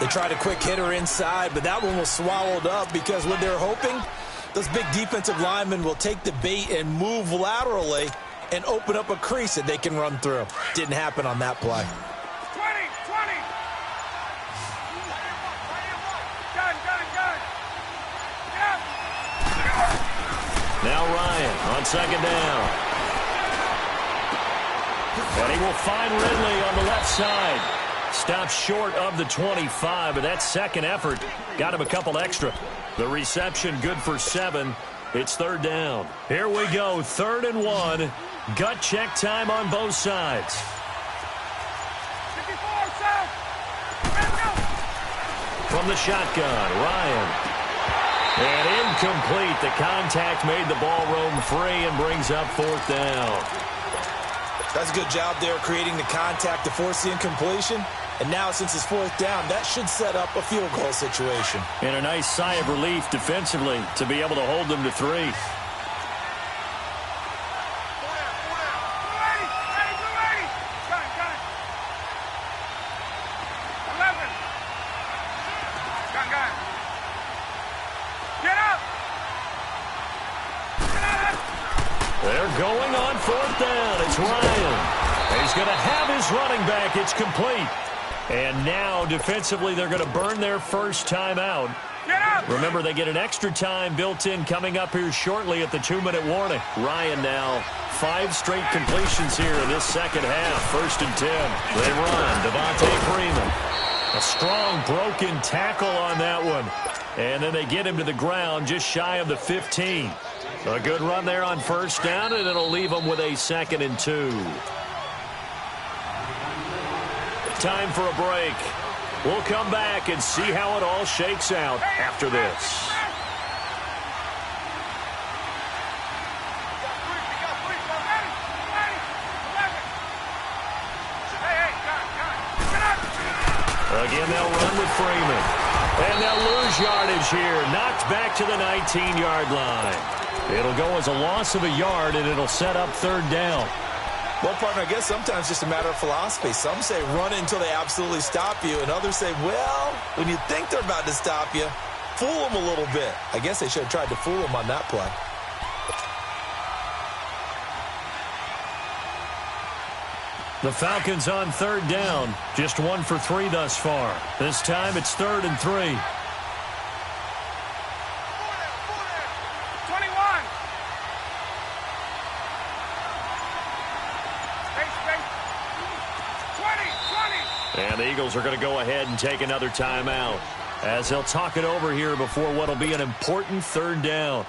They tried a quick hitter inside, but that one was swallowed up because what they're hoping, those big defensive linemen will take the bait and move laterally and open up a crease that they can run through. Didn't happen on that play. 20. Gun. Now Ryan on 2nd down. And he will find Ridley on the left side. Stopped short of the 25, but that second effort got him a couple extra. The reception good for 7. It's 3rd down. Here we go, 3rd and 1. Gut check time on both sides. 54, south. From the shotgun, Ryan. And incomplete. The contact made the ball roam free and brings up 4th down. That's a good job there creating the contact to force the incompletion. And now, since it's 4th down, that should set up a field goal situation. And a nice sigh of relief defensively to be able to hold them to 3. They're going on 4th down. It's Ryan. He's going to have his running back. It's complete. And now, defensively, they're going to burn their first timeout. Remember, they get an extra time built in coming up here shortly at the 2-minute warning. Ryan now, 5 straight completions here in this second half. 1st and 10. They run. Devontae Freeman. A strong broken tackle on that one. And then they get him to the ground just shy of the 15. A good run there on 1st down, and it'll leave them with a 2nd and 2. Time for a break. We'll come back and see how it all shakes out after this. Again, they'll run with Freeman. And they'll lose yardage here. Knocked back to the 19-yard line. It'll go as a loss of a yard, and it'll set up 3rd down. Well, partner, I guess sometimes it's just a matter of philosophy. Some say run until they absolutely stop you, and others say, well, when you think they're about to stop you, fool them a little bit. I guess they should have tried to fool them on that play. The Falcons on 3rd down. Just 1 for 3 thus far. This time it's 3rd and 3. And the Eagles are going to go ahead and take another timeout as they'll talk it over here before what will be an important third down.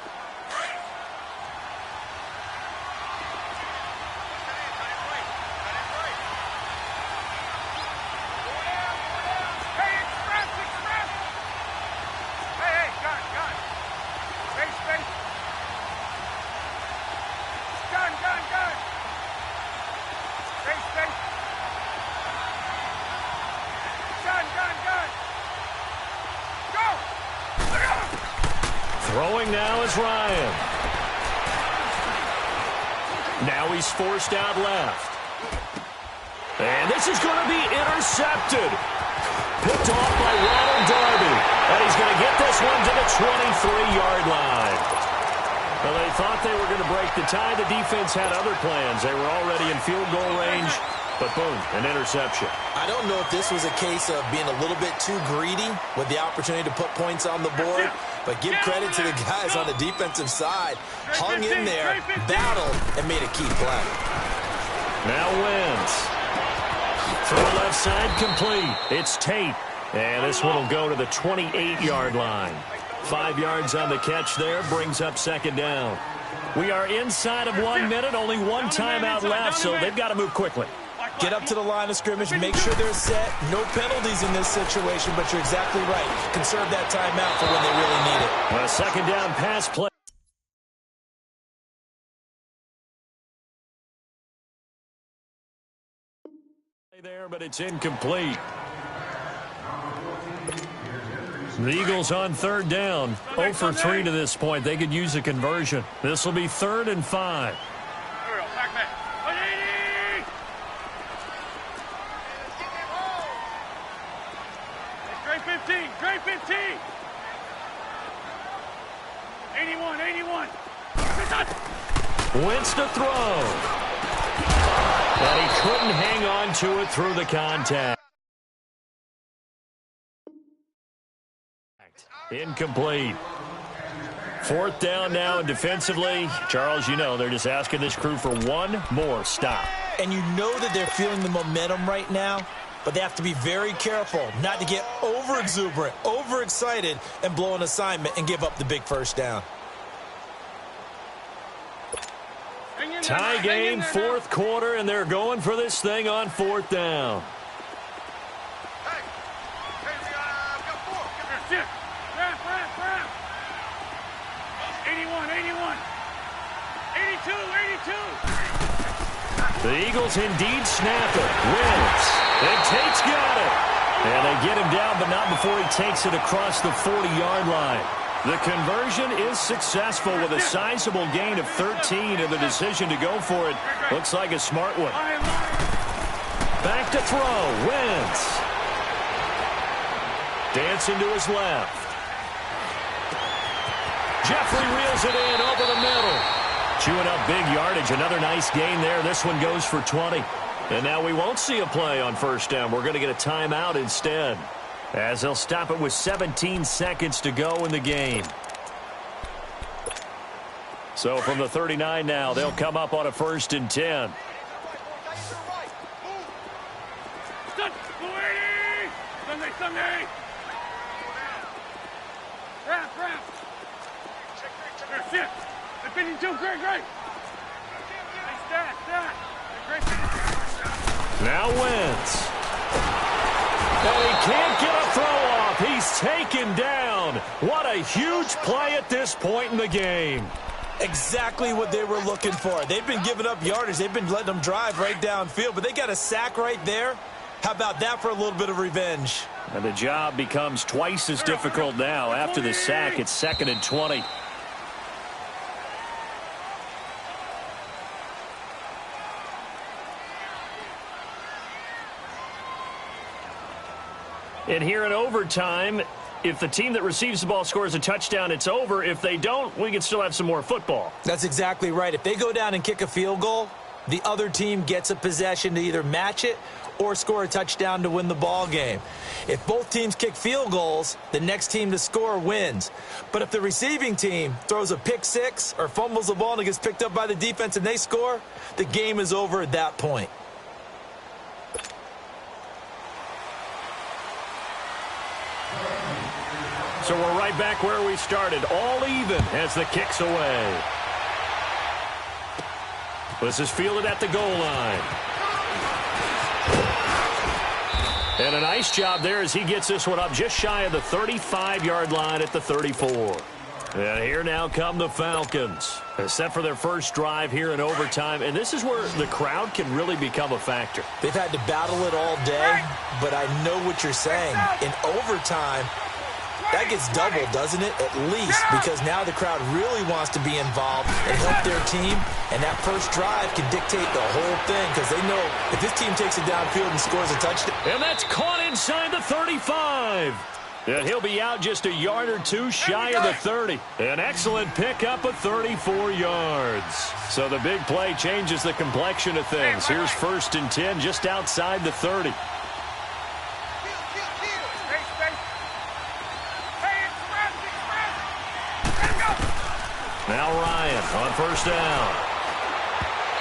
Throwing now is Ryan. Now he's forced out left. And this is going to be intercepted. Picked off by Ronald Darby. And he's going to get this one to the 23-yard line. Well, they thought they were going to break the tie. The defense had other plans. They were already in field goal range. But boom, an interception. I don't know if this was a case of being a little bit too greedy with the opportunity to put points on the board, but give credit to the guys on the defensive side. Hung in there, battled, and made a key play. Now wins. Through the left side, complete. It's Tate. And this one will go to the 28-yard line. 5 yards on the catch there, brings up second down. We are inside of 1 minute, only one timeout left, so they've got to move quickly. Get up to the line of scrimmage, make sure they're set. No penalties in this situation, but you're exactly right. Conserve that timeout for when they really need it. A second down pass play. There, but it's incomplete. The Eagles on third down. 0 for 3 to this point. They could use a conversion. This will be 3rd and 5. Great 15. 81. Wentz to throw. And he couldn't hang on to it through the contact. Incomplete. 4th down now, and defensively, Charles, you know, they're just asking this crew for one more stop. And you know that they're feeling the momentum right now, but they have to be very careful not to get over-exuberant, over-excited, and blow an assignment and give up the big first down. Tie game, 4th quarter, and they're going for this thing on 4th down. 81. 82. The Eagles indeed snap it. Wins. And Tate's got it. And they get him down, but not before he takes it across the 40-yard line. The conversion is successful with a sizable gain of 13, and the decision to go for it looks like a smart one. Back to throw. Wins. Dancing to his left. Jeffrey reels it in over the middle. Chewing up big yardage. Another nice gain there. This one goes for 20. And now we won't see a play on first down. We're going to get a timeout instead, as they'll stop it with 17 seconds to go in the game. So from the 39 now, they'll come up on a 1st and 10. Sunday. Wrap. Sit. 52, great. Nice stat. Now Wentz. And he can't get a throw off. He's taken down. What a huge play at this point in the game. Exactly what they were looking for. They've been giving up yardage. They've been letting them drive right downfield, but they got a sack right there. How about that for a little bit of revenge? And the job becomes twice as difficult now. After the sack, it's 2nd and 20. And here in overtime, if the team that receives the ball scores a touchdown, it's over. If they don't, we can still have some more football. That's exactly right. If they go down and kick a field goal, the other team gets a possession to either match it or score a touchdown to win the ball game. If both teams kick field goals, the next team to score wins. But if the receiving team throws a pick six or fumbles the ball and it gets picked up by the defense and they score, the game is over at that point. So we're right back where we started, all even as the kick's away. This is fielded at the goal line. And a nice job there as he gets this one up just shy of the 35-yard line at the 34. And here now come the Falcons. Set for their first drive here in overtime. And this is where the crowd can really become a factor. They've had to battle it all day, but I know what you're saying. In overtime, that gets doubled, doesn't it? At least, because now the crowd really wants to be involved and help their team. And that first drive can dictate the whole thing because they know if this team takes it downfield and scores a touchdown. And that's caught inside the 35. And he'll be out just a yard or two shy of the 30. An excellent pickup of 34 yards. So the big play changes the complexion of things. Here's 1st and 10 just outside the 30. Now Ryan on 1st down.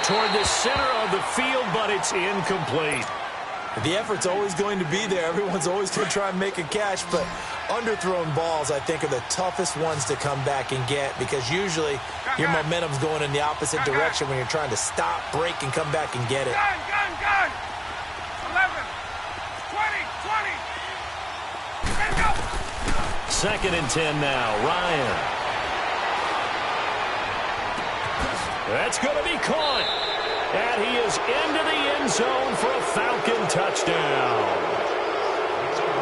Toward the center of the field, but it's incomplete. The effort's always going to be there. Everyone's always going to try and make a catch, but underthrown balls, I think, are the toughest ones to come back and get because usually your momentum's going in the opposite direction when you're trying to stop, break, and come back and get it. Gun! 11, 20, 2nd and 10 now. Ryan. That's going to be caught. And he is into the end zone for a Falcon touchdown.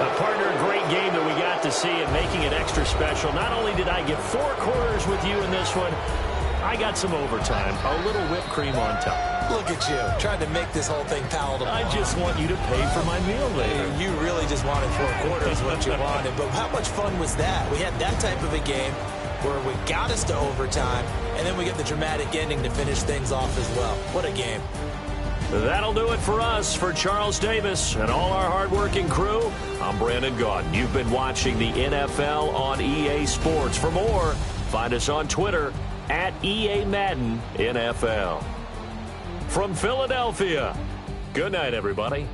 A partner, great game that we got to see and making it extra special. Not only did I get 4 quarters with you in this one, I got some overtime, a little whipped cream on top. Look at you, trying to make this whole thing palatable. I just want you to pay for my meal later. You really just wanted 4 quarters what you wanted. But how much fun was that? We had that type of a game where we got us to overtime, and then we get the dramatic ending to finish things off as well. What a game. That'll do it for us. For Charles Davis and all our hardworking crew, I'm Brandon Gaudin. You've been watching the NFL on EA Sports. For more, find us on Twitter at EA Madden NFL. From Philadelphia, good night, everybody.